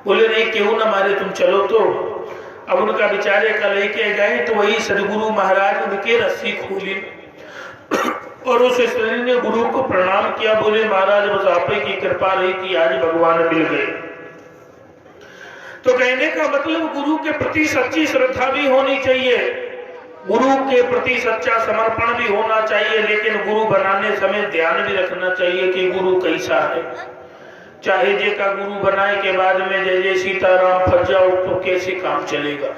बोले, नहीं क्यों ना मारे, तुम चलो। तो अब उनका बेचारे का लेके गए तो वही सदगुरु महाराज उनके रस्सी खोली और उस स्त्री ने गुरु को प्रणाम किया। बोले, महाराज बस आप ही की कृपा रही कि आज भगवान मिल गए। तो कहने का मतलब गुरु के प्रति सच्ची श्रद्धा भी होनी चाहिए, गुरु के प्रति सच्चा समर्पण भी होना चाहिए, लेकिन गुरु बनाने समय ध्यान भी रखना चाहिए कि गुरु कैसा है। चाहे जे का गुरु बनाए के बाद में जय जय सीताराम फंस जाओ तो कैसे काम चलेगा।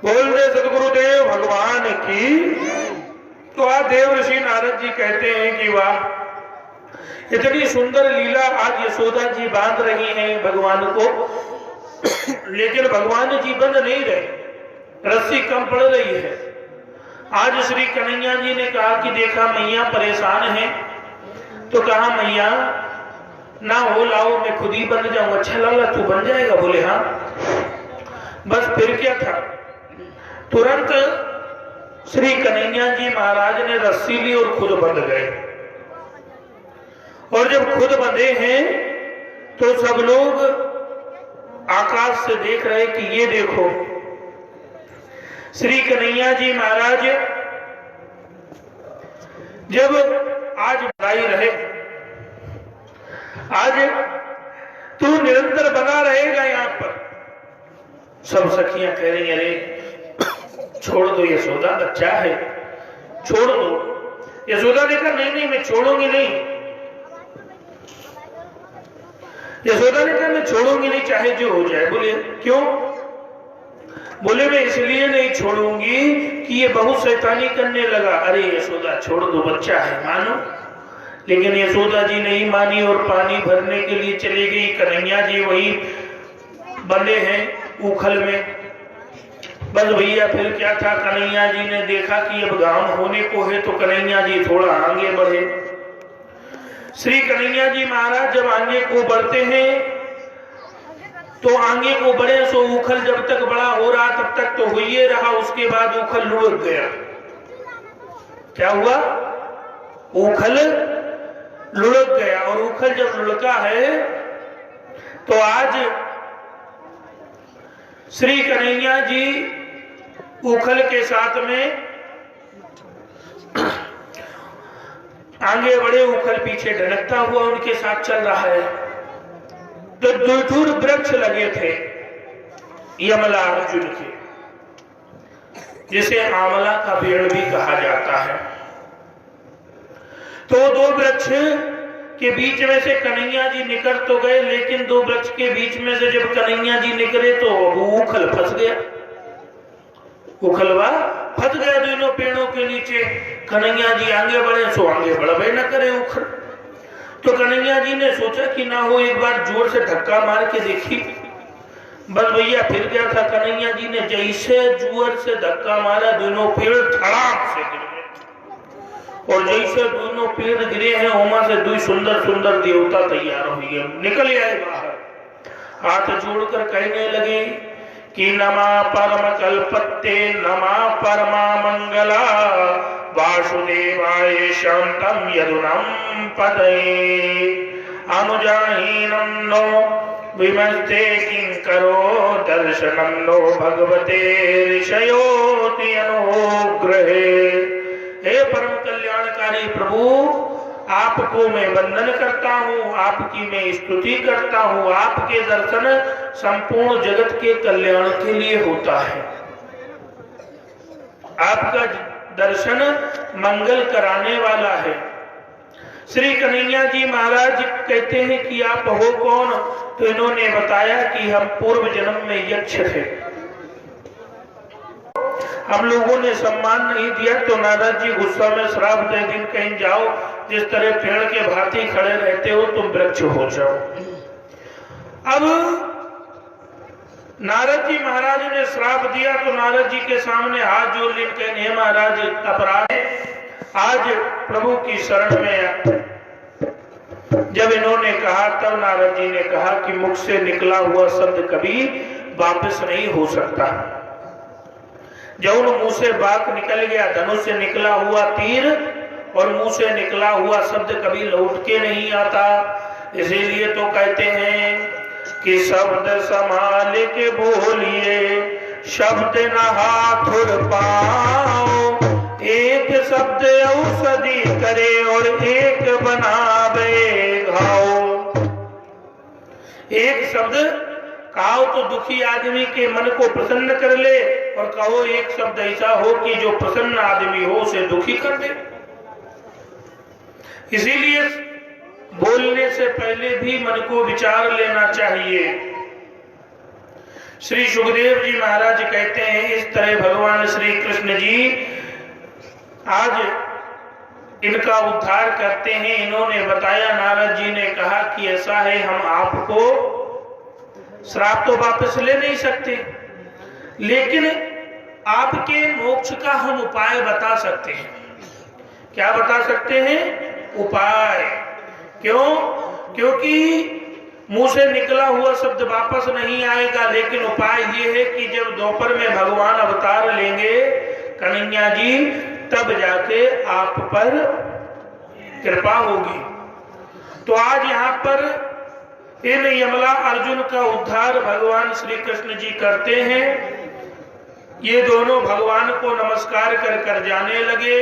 बोल दे सदगुरुदेव भगवान की। तो आज देव ऋषि नारद जी कहते हैं कि वाह, इतनी सुंदर लीला आज यशोदा जी बांध रही हैं भगवान को, लेकिन भगवान जी बंद नहीं रहे, रस्सी कम पड़ रही है। आज श्री कन्हैया जी ने कहा कि देखा मैया परेशान है, तो कहा मैया ना हो लाओ मैं खुद ही बन जाऊं। अच्छा लाला तू बन जाएगा? बोले हाँ। बस फिर क्या था, तुरंत श्री कन्हैया जी महाराज ने रस्सी ली और खुद बंध गए। और जब खुद बंधे हैं तो सब लोग आकाश से देख रहे कि ये देखो श्री कन्हैया जी महाराज जब आज बधाई रहे, आज तू निरंतर बना रहेगा यहाँ पर। सब सखियां कह रही अरे छोड़ दो यशोदा, बच्चा है, छोड़ दो। यशोदा ने कहा नहीं नहीं मैं छोड़ूंगी नहीं। यशोदा ने कहा मैं छोड़ूंगी नहीं चाहे जो हो जाए। बोले क्यों? बोले मैं इसलिए नहीं छोड़ूंगी कि ये बहुत शैतानी करने लगा। अरे यशोदा छोड़ दो, बच्चा है, मानो। लेकिन यशोदा जी नहीं मानी और पानी भरने के लिए चली गई। कन्हैया जी वही बंधे हैं उखल में। बस भैया फिर क्या था, कन्हैया जी ने देखा कि अब गांव होने को है तो कन्हैया जी थोड़ा आगे बढ़े। श्री कन्हैया जी महाराज जब आगे को बढ़ते हैं तो आगे को बढ़े सो उखल जब तक बड़ा हो रहा तब तक तो हुई रहा, उसके बाद उखल लुढ़क गया। क्या हुआ? उखल लुढ़क गया। और उखल जब लुढ़का है तो आज श्री कन्हैया जी उखल के साथ में आगे बढ़े, उखल पीछे ढलकता हुआ उनके साथ चल रहा है। तो दूर वृक्ष लगे थे यमला अर्जुन के, जिसे आंवला का पेड़ भी कहा जाता है। तो दो वृक्ष के बीच में से कन्हैया जी निकल तो गए, लेकिन दो वृक्ष के बीच में से जब कन्हैया जी निकले तो वो उखल फंस गया। उखलवा फंस गया दोनों पेड़ों के नीचे। कन्हैया जी आगे बढ़े सो आगे बढ़े न करे उखल। तो कन्हैया जी ने सोचा कि ना हो एक बार जोर से धक्का मार के देखी। बस भैया फिर क्या था, कन्हैया जी ने जैसे जोर से धक्का मारा दोनों पेड़ धड़ाम से गिर गए। और जैसे दोनों पेड़ गिरे हैं वहां से दो सुंदर सुंदर देवता तैयार हो गए, निकल आए बाहर। हाथ जोड़कर कहने लगे कि नमा परम कल्पत्ते नमा परमा मंगला वासुदेवाय शांतम यदुनम पदये अनुजाहीनम नो विमस्ते किंकरो दर्शनम नो भगवते ऋषयोति अनुग्रहे। हे परम कल्याणकारी प्रभु, आपको मैं वंदन करता हूँ, आपकी मैं स्तुति करता हूँ। आपके दर्शन संपूर्ण जगत के कल्याण के लिए होता है। आपका दर्शन मंगल कराने वाला है। श्री कन्हैया जी महाराज कहते हैं कि आप हो कौन? तो इन्होंने बताया कि हम पूर्व जन्म में यक्ष थे, हम लोगों ने सम्मान नहीं दिया तो नारद जी गुस्सा में श्राप दे दिन कहीं जाओ, जिस तरह पेड़ के भांति खड़े रहते हो तुम वृक्ष हो जाओ। अब नारद जी महाराज ने श्राप दिया तो नारद जी के सामने हाथ जोड़ लेकर कहे हे महाराज अपराध है, आज प्रभु की शरण में। जब इन्होंने कहा तब नारद जी ने कहा कि मुख से निकला हुआ शब्द कभी वापस नहीं हो सकता। जब मुंह से बात निकल गया, धनुष से निकला हुआ तीर और मुंह से निकला हुआ शब्द कभी लौट के नहीं आता। इसीलिए तो कहते हैं कि शब्द संभाल के बोलिए, शब्द न हाथुर पाओ, एक शब्द औषधि करे और एक बनावे घाव। एक शब्द कहो तो दुखी आदमी के मन को प्रसन्न कर ले, और कहो एक शब्द ऐसा हो कि जो प्रसन्न आदमी हो उसे दुखी कर दे। इसीलिए बोलने से पहले भी मन को विचार लेना चाहिए। श्री सुखदेव जी महाराज कहते हैं, इस तरह भगवान श्री कृष्ण जी आज इनका उद्धार करते हैं। इन्होंने बताया, नारद जी ने कहा कि ऐसा है, हम आपको श्राप तो वापस ले नहीं सकते, लेकिन आपके मोक्ष का हम उपाय बता सकते हैं। क्या बता सकते हैं? उपाय। क्यों? क्योंकि मुंह से निकला हुआ शब्द वापस नहीं आएगा, लेकिन उपाय ये है कि जब दोपहर में भगवान अवतार लेंगे कन्हैया जी, तब जाके आप पर कृपा होगी। तो आज यहाँ पर इन यमला अर्जुन का उद्धार भगवान श्री कृष्ण जी करते हैं। ये दोनों भगवान को नमस्कार कर कर जाने लगे।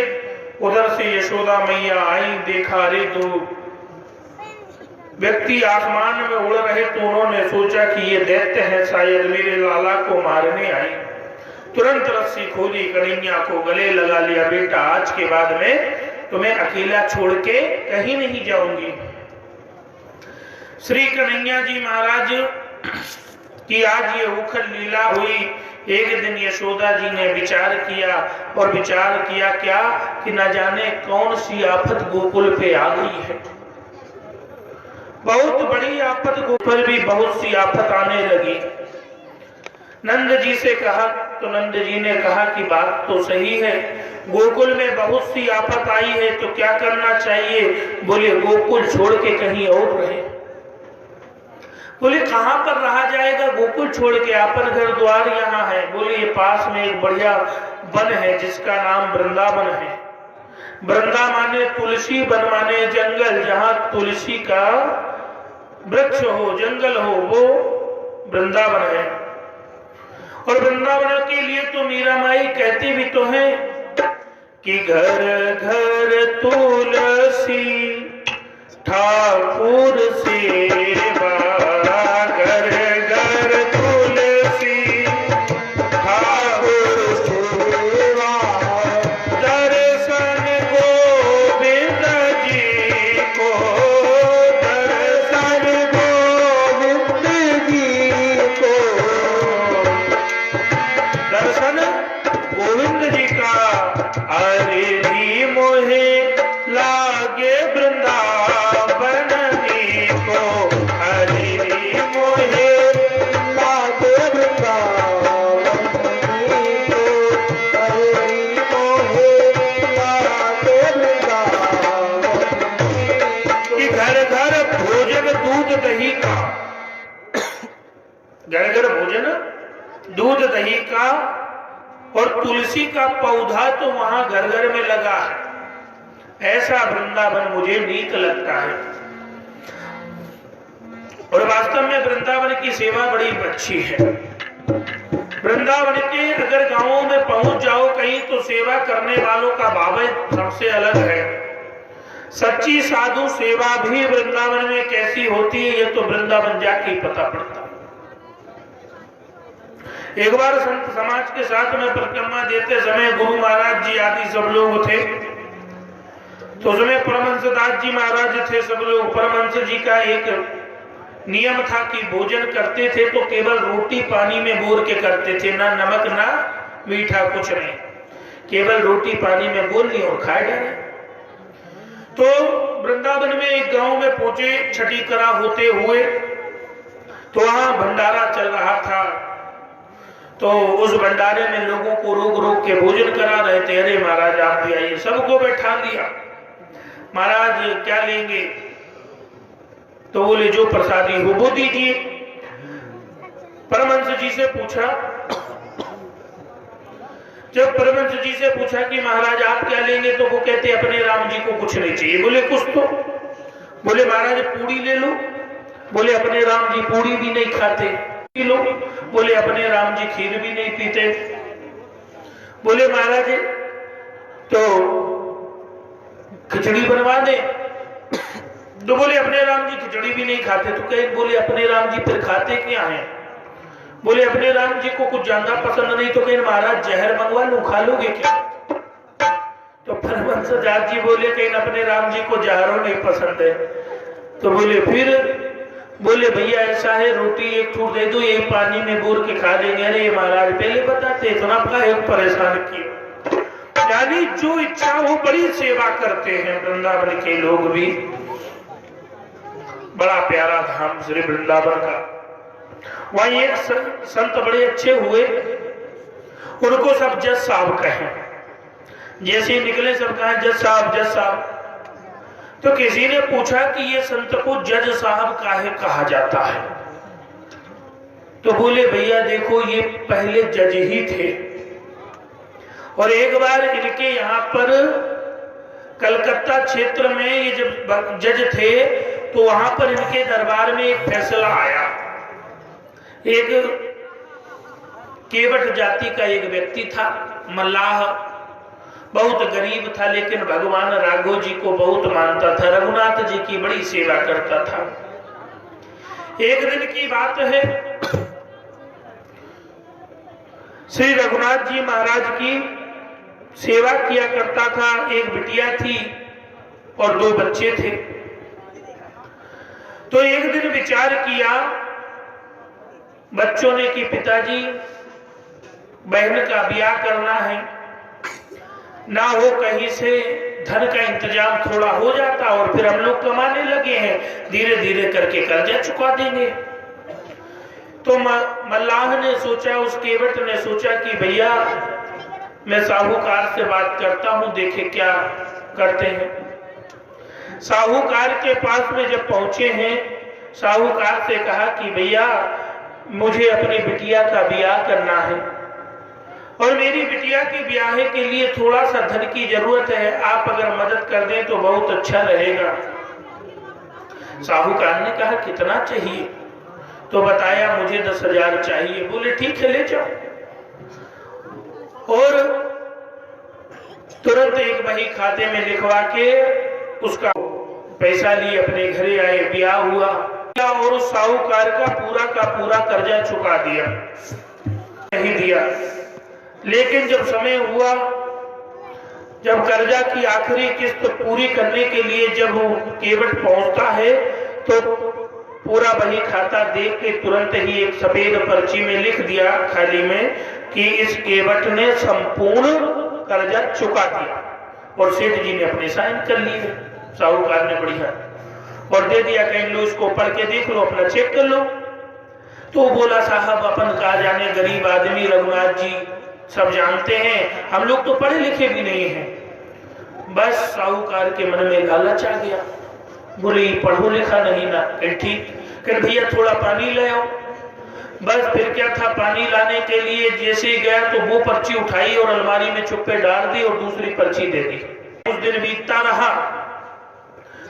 उधर से यशोदा मैया आई, देखा रे दो व्यक्ति आसमान में उड़ रहे, तो उन्होंने सोचा कि ये दैत्य है, शायद मेरे लाला को मारने आई। तुरंत रस्सी खोली, कन्हैया को गले लगा लिया, बेटा आज के बाद में तुम्हें अकेला छोड़ के कहीं नहीं जाऊंगी। श्री कन्हैया जी महाराज की आज ये उखल लीला हुई। एक दिन यशोदा जी ने विचार किया, और विचार किया क्या कि न जाने कौन सी आफत गोकुल पे आ गई है। बहुत बड़ी आफत, गोकुल भी बहुत सी आफत आने लगी। नंद जी से कहा तो नंद जी ने कहा कि बात तो सही है, गोकुल में बहुत सी आफत आई है, तो क्या करना चाहिए? बोले गोकुल छोड़ के कहीं और रहे। बोले कहां पर रहा जाएगा गोकुल छोड़ के, अपन घर द्वार यहाँ है। बोले ये पास में एक बढ़िया वन है जिसका नाम वृंदावन है। वृंदा माने तुलसी, वन माने जंगल, जहां तुलसी का वृक्ष हो, जंगल हो, वो वृंदावन है। और वृंदावन के लिए तो मीरा माई कहती भी तो है कि घर घर तुलसी ठाकुर सेवा, घर घर तुलसी ठाकुर सेवा, दर्शन गोविंद जी को, दर्शन गोविंद जी को, दर्शन गोविंद जी का। अरे जी मोहे लागे वृंदावन जी को, अरे जी मोहे लागे वृंदावन जी को, अरे जी मोहे लागे वृंदावन जी। घर घर भोजन दूध दही का, घर घर भोजन दूध दही का, और तुलसी का पौधा तो वहां घर घर में लगा है। ऐसा वृंदावन मुझे नीक लगता है। और वास्तव में वृंदावन की सेवा बड़ी अच्छी है। वृंदावन के अगर गांवों में पहुंच जाओ कहीं, तो सेवा करने वालों का भाव सबसे अलग है। सच्ची साधु सेवा भी वृंदावन में कैसी होती है, ये तो वृंदावन जाके ही पता पड़ता। एक बार संत समाज के साथ में परिक्रमा देते समय गुरु महाराज जी आदि सब लोग थे, तो उसमें परमहंस दास जी महाराज थे, सब लोग। परमहंस जी का एक नियम था कि भोजन करते थे तो केवल रोटी पानी में बोल के करते थे, ना नमक ना मीठा कुछ नहीं, केवल रोटी पानी में बोल ली और खाए डाले। तो वृंदावन में एक गांव में पहुंचे, छठी करा होते हुए, तो वहां भंडारा चल रहा था। तो उस भंडारे में लोगों को रोक रोक के भोजन करा रहे थे। अरे महाराज आप भी आइए, सबको बैठा लिया। महाराज क्या लेंगे? तो बोले जो प्रसादी हो वो दीजिए। परमहंस जी से पूछा, जब परमहंस जी से पूछा कि महाराज आप क्या लेंगे, तो वो कहते अपने राम जी को कुछ नहीं चाहिए। बोले कुछ तो? बोले महाराज पूड़ी ले लो। बोले अपने राम जी पूड़ी भी नहीं खाते। लो। बोले अपने राम जी खीर भी नहीं पीते। बोले महाराज तो खिचड़ी बनवा दे। तो बोले अपने राम जी खिचड़ी भी नहीं खाते। तो कहे बोले अपने राम जी फिर खाते क्या हैं? बोले अपने राम जी को कुछ ज्यादा पसंद नहीं। तो कहे महाराज जहर मंगवा लूं, खा लोगे क्या? तो परमहंस दास जी बोले कहीं अपने राम जी को जहरों नहीं पसंद है। तो बोले भैया ऐसा है, रोटी एक ठूर दे दो, यही पानी में बोर के खा लेंगे। अरे महाराज पहले बताते, इतना काहे परेशान किया। यानी जो इच्छा हो, बड़ी सेवा करते हैं वृंदावन के लोग भी। बड़ा प्यारा धाम श्री वृंदावन का। वहीं एक संत बड़े अच्छे हुए, उनको सब जज साहब कहें। जैसे ही निकले सब कहा जज साहब जज साहब। तो किसी ने पूछा कि ये संत को जज साहब काहे कहा जाता है? तो बोले भैया देखो, ये पहले जज ही थे, और एक बार इनके यहाँ पर कलकत्ता क्षेत्र में ये जब जज थे तो वहां पर इनके दरबार में एक फैसला आया। एक केवट जाति का एक व्यक्ति था, मल्लाह, बहुत गरीब था, लेकिन भगवान राघव जी को बहुत मानता था, रघुनाथ जी की बड़ी सेवा करता था। एक दिन की बात है, श्री रघुनाथ जी महाराज की सेवा किया करता था। एक बिटिया थी और 2 बच्चे थे। तो एक दिन विचार किया बच्चों ने कि पिताजी बहन का ब्याह करना है, ना हो कहीं से धन का इंतजाम थोड़ा हो जाता और फिर हम लोग कमाने लगे हैं, धीरे धीरे करके कर्जा चुका देंगे। तो मल्लाह ने सोचा, उस केवट ने सोचा कि भैया मैं साहूकार से बात करता हूं, देखे क्या करते हैं। साहूकार के पास में जब पहुंचे हैं, साहूकार से कहा कि भैया मुझे अपनी बिटिया का ब्याह करना है और मेरी बिटिया के ब्याह के लिए थोड़ा सा धन की जरूरत है, आप अगर मदद कर दें तो बहुत अच्छा रहेगा। साहूकार ने कहा कितना चाहिए? तो बताया मुझे 10,000 चाहिए। बोले ठीक है ले जाओ। और तुरंत एक बही खाते में लिखवा के उसका पैसा लिए अपने घरे आए, ब्याह हुआ और उस साहूकार का पूरा कर्जा चुका दिया, नहीं दिया। लेकिन जब समय हुआ, जब कर्जा की आखिरी किस्त पूरी करने के लिए जब वो केवट पहुंचता है तो पूरा बही खाता देख के तुरंत ही एक सफेद पर्ची में लिख दिया खाली में कि इस केवट ने संपूर्ण कर्जा चुका दिया, और सेठ जी ने अपने साइन कर लिए। साहूकार ने बढ़िया और दे दिया, कहीं लो इसको पढ़ के देख लो, अपना चेक कर लो। तो बोला साहब अपन कहा जाने गरीब आदमी, रघुनाथ जी सब जानते हैं, हम लोग तो पढ़े लिखे भी नहीं हैं। बस साहूकार के मन में लालच आ गया। बोले पढ़ो लिखा नहीं ना? ठीक, कह भैया थोड़ा पानी ले आओ। बस फिर क्या था, पानी लाने के लिए जैसे ही गया तो वो पर्ची उठाई और अलमारी में चुप्पे डाल दी और दूसरी पर्ची दे दी। कुछ दिन बीतता रहा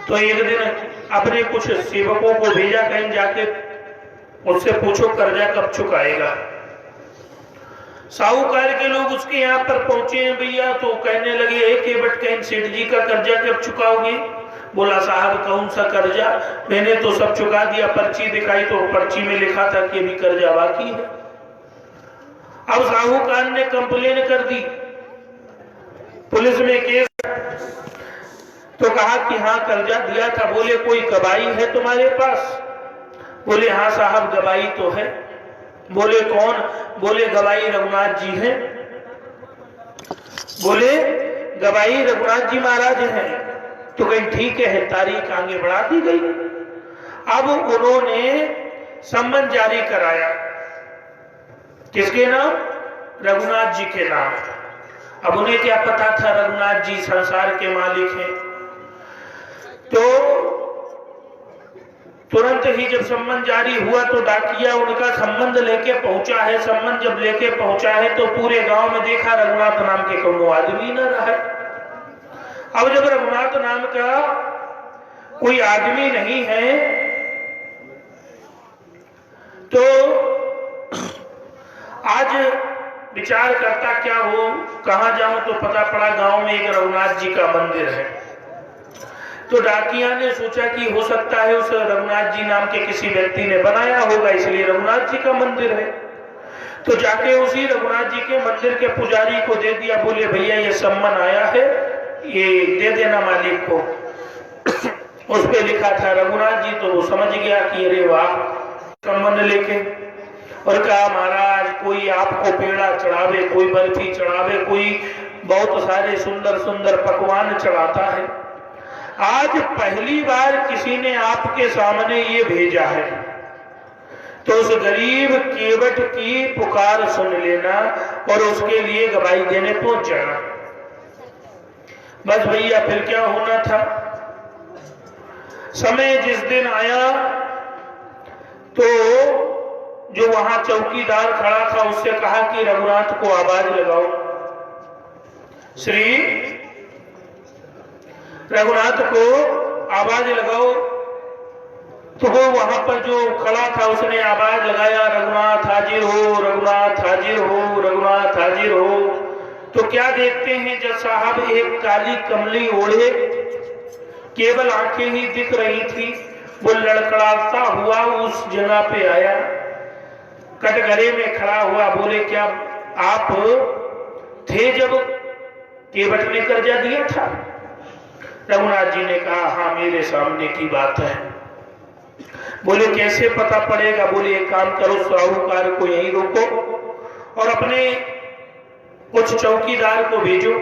तो एक दिन अपने कुछ सेवकों को भेजा, कहीं जाके उससे पूछो कर्जा कब चुकाएगा। साहूकार के लोग उसके यहाँ पर पहुंचे हैं भैया, तो कहने लगे केवट कहीं सेठ जी का कर्जा कब चुकाओगे? बोला साहब कौन सा कर्जा, मैंने तो सब चुका दिया। पर्ची दिखाई तो पर्ची में लिखा था कि अभी कर्जा बाकी है। अब साहूकार ने कंप्लेन कर दी, पुलिस में केस, तो कहा कि हाँ कर्जा दिया था। बोले कोई गवाही है तुम्हारे पास? बोले हाँ साहब गवाही तो है। बोले कौन? बोले गवाही रघुनाथ जी हैं। बोले गवाही रघुनाथ जी महाराज हैं। तो कहीं ठीक है, तारीख आगे बढ़ा दी गई। अब उन्होंने सम्मन जारी कराया, किसके नाम? रघुनाथ जी के नाम। अब उन्हें क्या पता था रघुनाथ जी संसार के मालिक हैं। तो तुरंत ही जब सम्मन जारी हुआ तो डाकिया उनका संबंध लेके पहुंचा है। संबंध जब लेके पहुंचा है तो पूरे गांव में देखा रघुनाथ नाम के कोनो आदमी न रहा। अब जब रघुनाथ नाम का कोई आदमी नहीं है तो आज विचार करता क्या हो, कहां जाऊं, तो पता पड़ा गांव में एक रघुनाथ जी का मंदिर है। तो डाकिया ने सोचा कि हो सकता है उस रघुनाथ जी नाम के किसी व्यक्ति ने बनाया होगा, इसलिए रघुनाथ जी का मंदिर है। तो जाके उसी रघुनाथ जी के मंदिर के पुजारी को दे दिया। बोले भैया ये सम्मन आया है, ये दे देना मालिक को। उस पे लिखा था रघुनाथ जी, तो वो समझ गया कि अरे वाह, संबंध लेके, और कहा महाराज कोई आपको पेड़ा चढ़ावे, कोई बर्फी चढ़ावे, कोई बहुत सारे सुंदर सुंदर पकवान चढ़ाता है, आज पहली बार किसी ने आपके सामने ये भेजा है, तो उस गरीब केवट की पुकार सुन लेना और उसके लिए गवाही देने पहुंच जाना। बस भैया फिर क्या होना था, समय जिस दिन आया तो जो वहां चौकीदार खड़ा था उससे कहा कि रघुनाथ को आवाज लगाओ, श्री रघुनाथ को आवाज लगाओ। तो वो वहां पर जो खड़ा था उसने आवाज लगाया, रघुनाथ हाजिर हो, रघुनाथ हाजिर हो, रघुनाथ हाजिर हो। तो क्या देखते हैं, जज साहब एक काली कमली ओढ़े, केवल आंखें ही दिख रही थी, वो लड़खड़ाता हुआ उस जगह पे आया, कटघरे में खड़ा हुआ, बोले क्या आप थे जब केवट ने कर्जा दिया था? रघुनाथ जी ने कहा हाँ, मेरे सामने की बात है। बोले कैसे पता पड़ेगा? बोले एक काम करो, साहूकार को यहीं रोको और अपने कुछ चौकीदार को भेजो।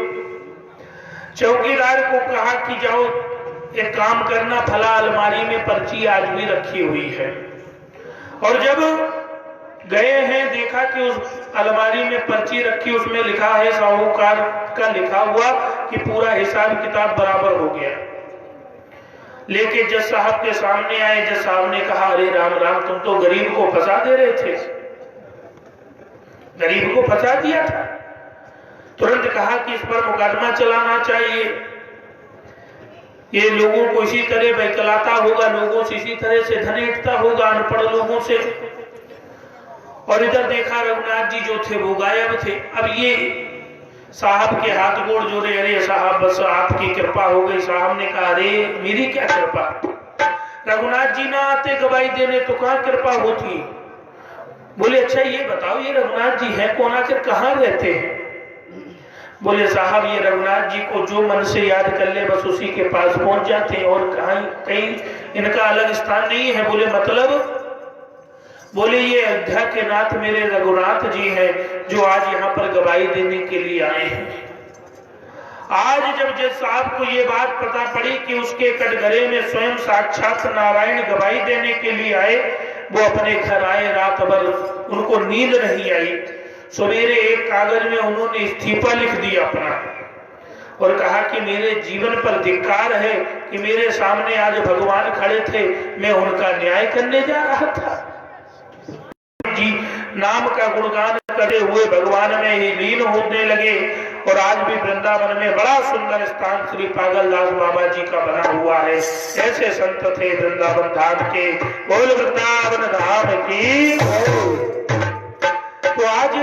चौकीदार को कहा कि जाओ एक काम करना, फला अलमारी में पर्ची आज भी रखी हुई है। और जब गए हैं देखा कि उस अलमारी में पर्ची रखी, उसमें लिखा है साहूकार का लिखा हुआ कि पूरा हिसाब किताब बराबर हो गया। लेके जज साहब के सामने आए, जज साहब ने कहा अरे राम राम, तुम तो गरीब को फंसा दे रहे थे, गरीब को फंसा दिया था। तुरंत कहा कि इस पर मुकदमा चलाना चाहिए, ये लोगों को इसी तरह बहकलाता होगा, लोगों से इसी तरह से धनेटता होगा, अनपढ़ लोगों से। और इधर देखा रघुनाथ जी जो थे वो गायब थे। अब ये साहब के हाथ गोड़ जोड़े, अरे साहब बस आपकी कृपा हो गई। साहब ने कहा अरे मेरी क्या कृपा, रघुनाथ जी ना आते गवाही देने तो कहाँ कृपा होती। बोले अच्छा ये बताओ, ये रघुनाथ जी हैं कौन, आखिर कहाँ रहते हैं? बोले साहब ये रघुनाथ जी को जो मन से याद कर ले बस उसी के पास पहुंच जाते हैं, और कहीं इनका अलग स्थान नहीं है। बोले मतलब? बोले ये अयोध्या के नाथ मेरे रघुनाथ जी हैं जो आज यहाँ पर गवाही देने के लिए आए हैं। आज जब जज साहब को ये बात पता पड़ी कि उसके कटघरे में स्वयं साक्षात नारायण गवाही देने के लिए आए, वो अपने घर आए, रात भर उनको नींद नहीं आई। सवेरे एक कागज में उन्होंने इस्तीफा लिख दिया अपना और कहा कि मेरे जीवन पर धिक्कार है कि मेरे सामने आज भगवान खड़े थे, मैं उनका न्याय करने जा रहा था। जी नाम का गुणगान करते हुए भगवान में ही लीन होने लगे। और आज भी वृंदावन में बड़ा सुंदर स्थान श्री पागलदास बाबा जी का बना हुआ है। ऐसे संत थे वृंदावन धाम के, बोल वृंदावन धाम की। तो आज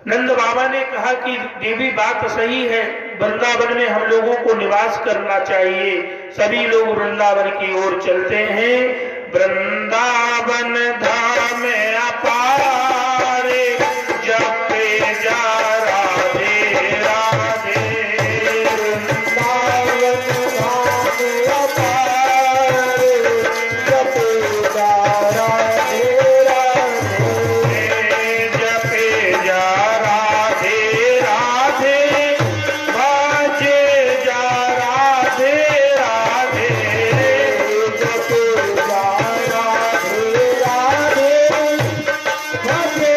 नंद बाबा ने कहा कि देवी बात सही है, वृंदावन में हम लोगों को निवास करना चाहिए। सभी लोग वृंदावन की ओर चलते हैं। वृंदावन धाम अपारे जपे जा राधे राधे, वृंदावन धाम अपारे जपे जा राधे राधे, जपे जा राधे राधे, भजे जा राधे राधे, जपे जा राधे राधे, भजे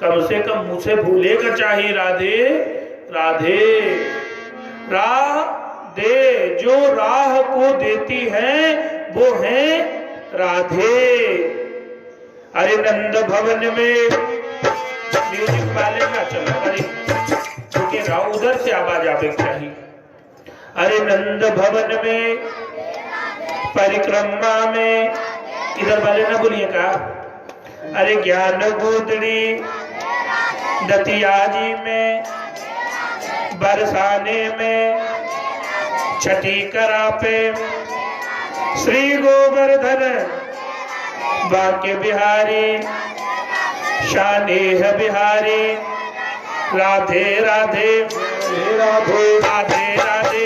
कम से कम मुझसे भूलेगा चाहिए राधे राधे। राधे जो राह को देती है वो है राधे। अरे नंद भवन में म्यूजिक वाले ना चलो, अरे क्योंकि राव उधर से आवाज आवे चाहिए। अरे नंद भवन में परिक्रमा में, इधर वाले ना बोलिए का। अरे ज्ञान गोदड़ी दतिया जी में, बरसाने में, छठी करा पे, श्री गोवर्धन बाके बिहारी, शानेह बिहारी, राधे राधे राधे राधे राधे।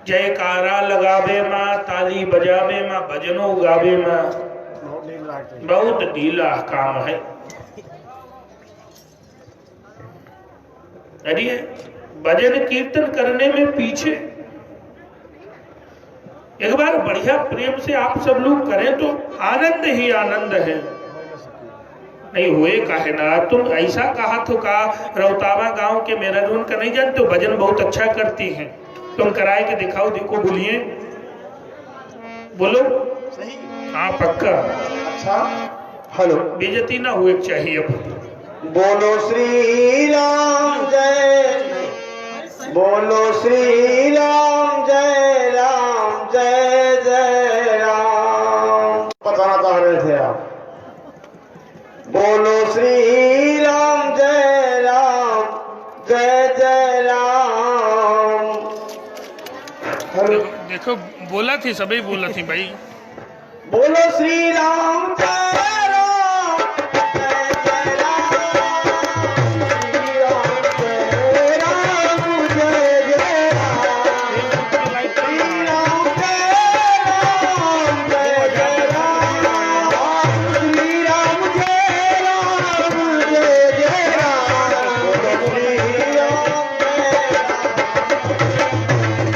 जयकारा लगावे माँ, ताली बजावे माँ, भजनों गावे माँ। बहुत ढीला काम है। अरे भजन कीर्तन करने में पीछे एक बार बढ़िया प्रेम से आप सब लोग करें तो आनंद ही आनंद है। नहीं हुए काहे ना, तुम ऐसा कहा तो का रौतावा गांव के मेहरारून का नहीं जानते हो, भजन बहुत अच्छा करती हैं। तुम कराए के दिखाओ, देखो बोलिए, बोलो सही। हाँ पक्का। अच्छा हेलो, बेइज्जती ना हुए चाहिए। अब बोलो श्री राम जय, बोलो श्री राम जय राम जय जय राम। बताना चाह रहे थे आप। बोलो श्री राम जय जय राम। हेलो, देखो बोला थी, सभी बोला थी भाई। बोलो श्री राम जय राम जय जय राम। श्री राम जय राम जय जय राम। श्री राम जय राम जय जय राम। श्री राम जय राम जय जय राम।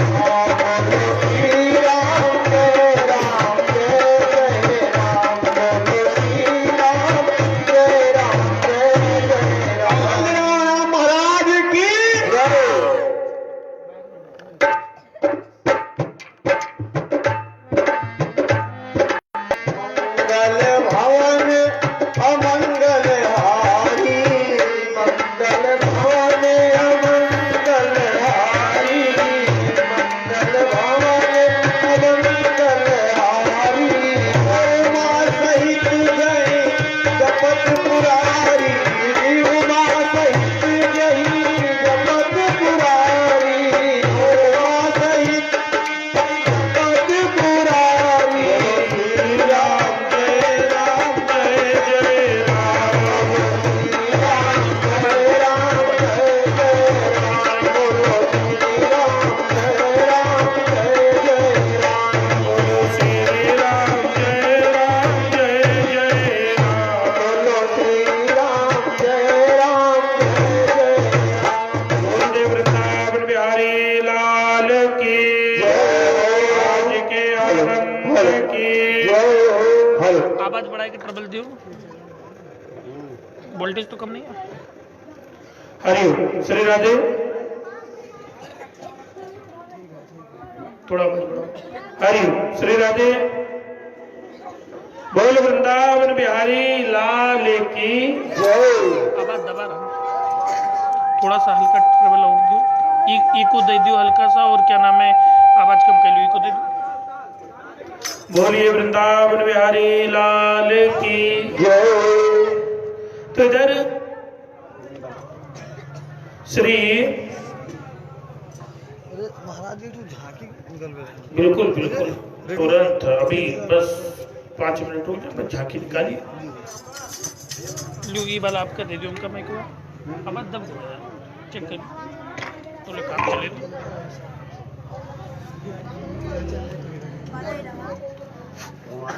बोलो श्री राम जय आवाज बढ़ाए के ट्रबल दियो, वोल्टेज तो कम नहीं है। हरिओम श्री राधे, थोड़ा आवाज बढ़ाओ। हरिओम श्री राधे, बोल वृंदावन बिहारी लाल की जय। आवाज दबा रहा, थोड़ा सा हल्का ट्रबल और दियो, इको दे दियो हल्का सा, और क्या नाम है, आवाज कम कर लियो, इको दे दियो। बोलिए वृंदावन बिहारी लाल की जय। तो इधर श्री महाराज ये जो झांकी निकल रही है बिल्कुल बिल्कुल तुरंत अभी बस 5 मिनट हो गए बस झांकी निकालिए। लो ये वाला आपका दे दो उनका माइक अब दब चेक कर तो काम चले।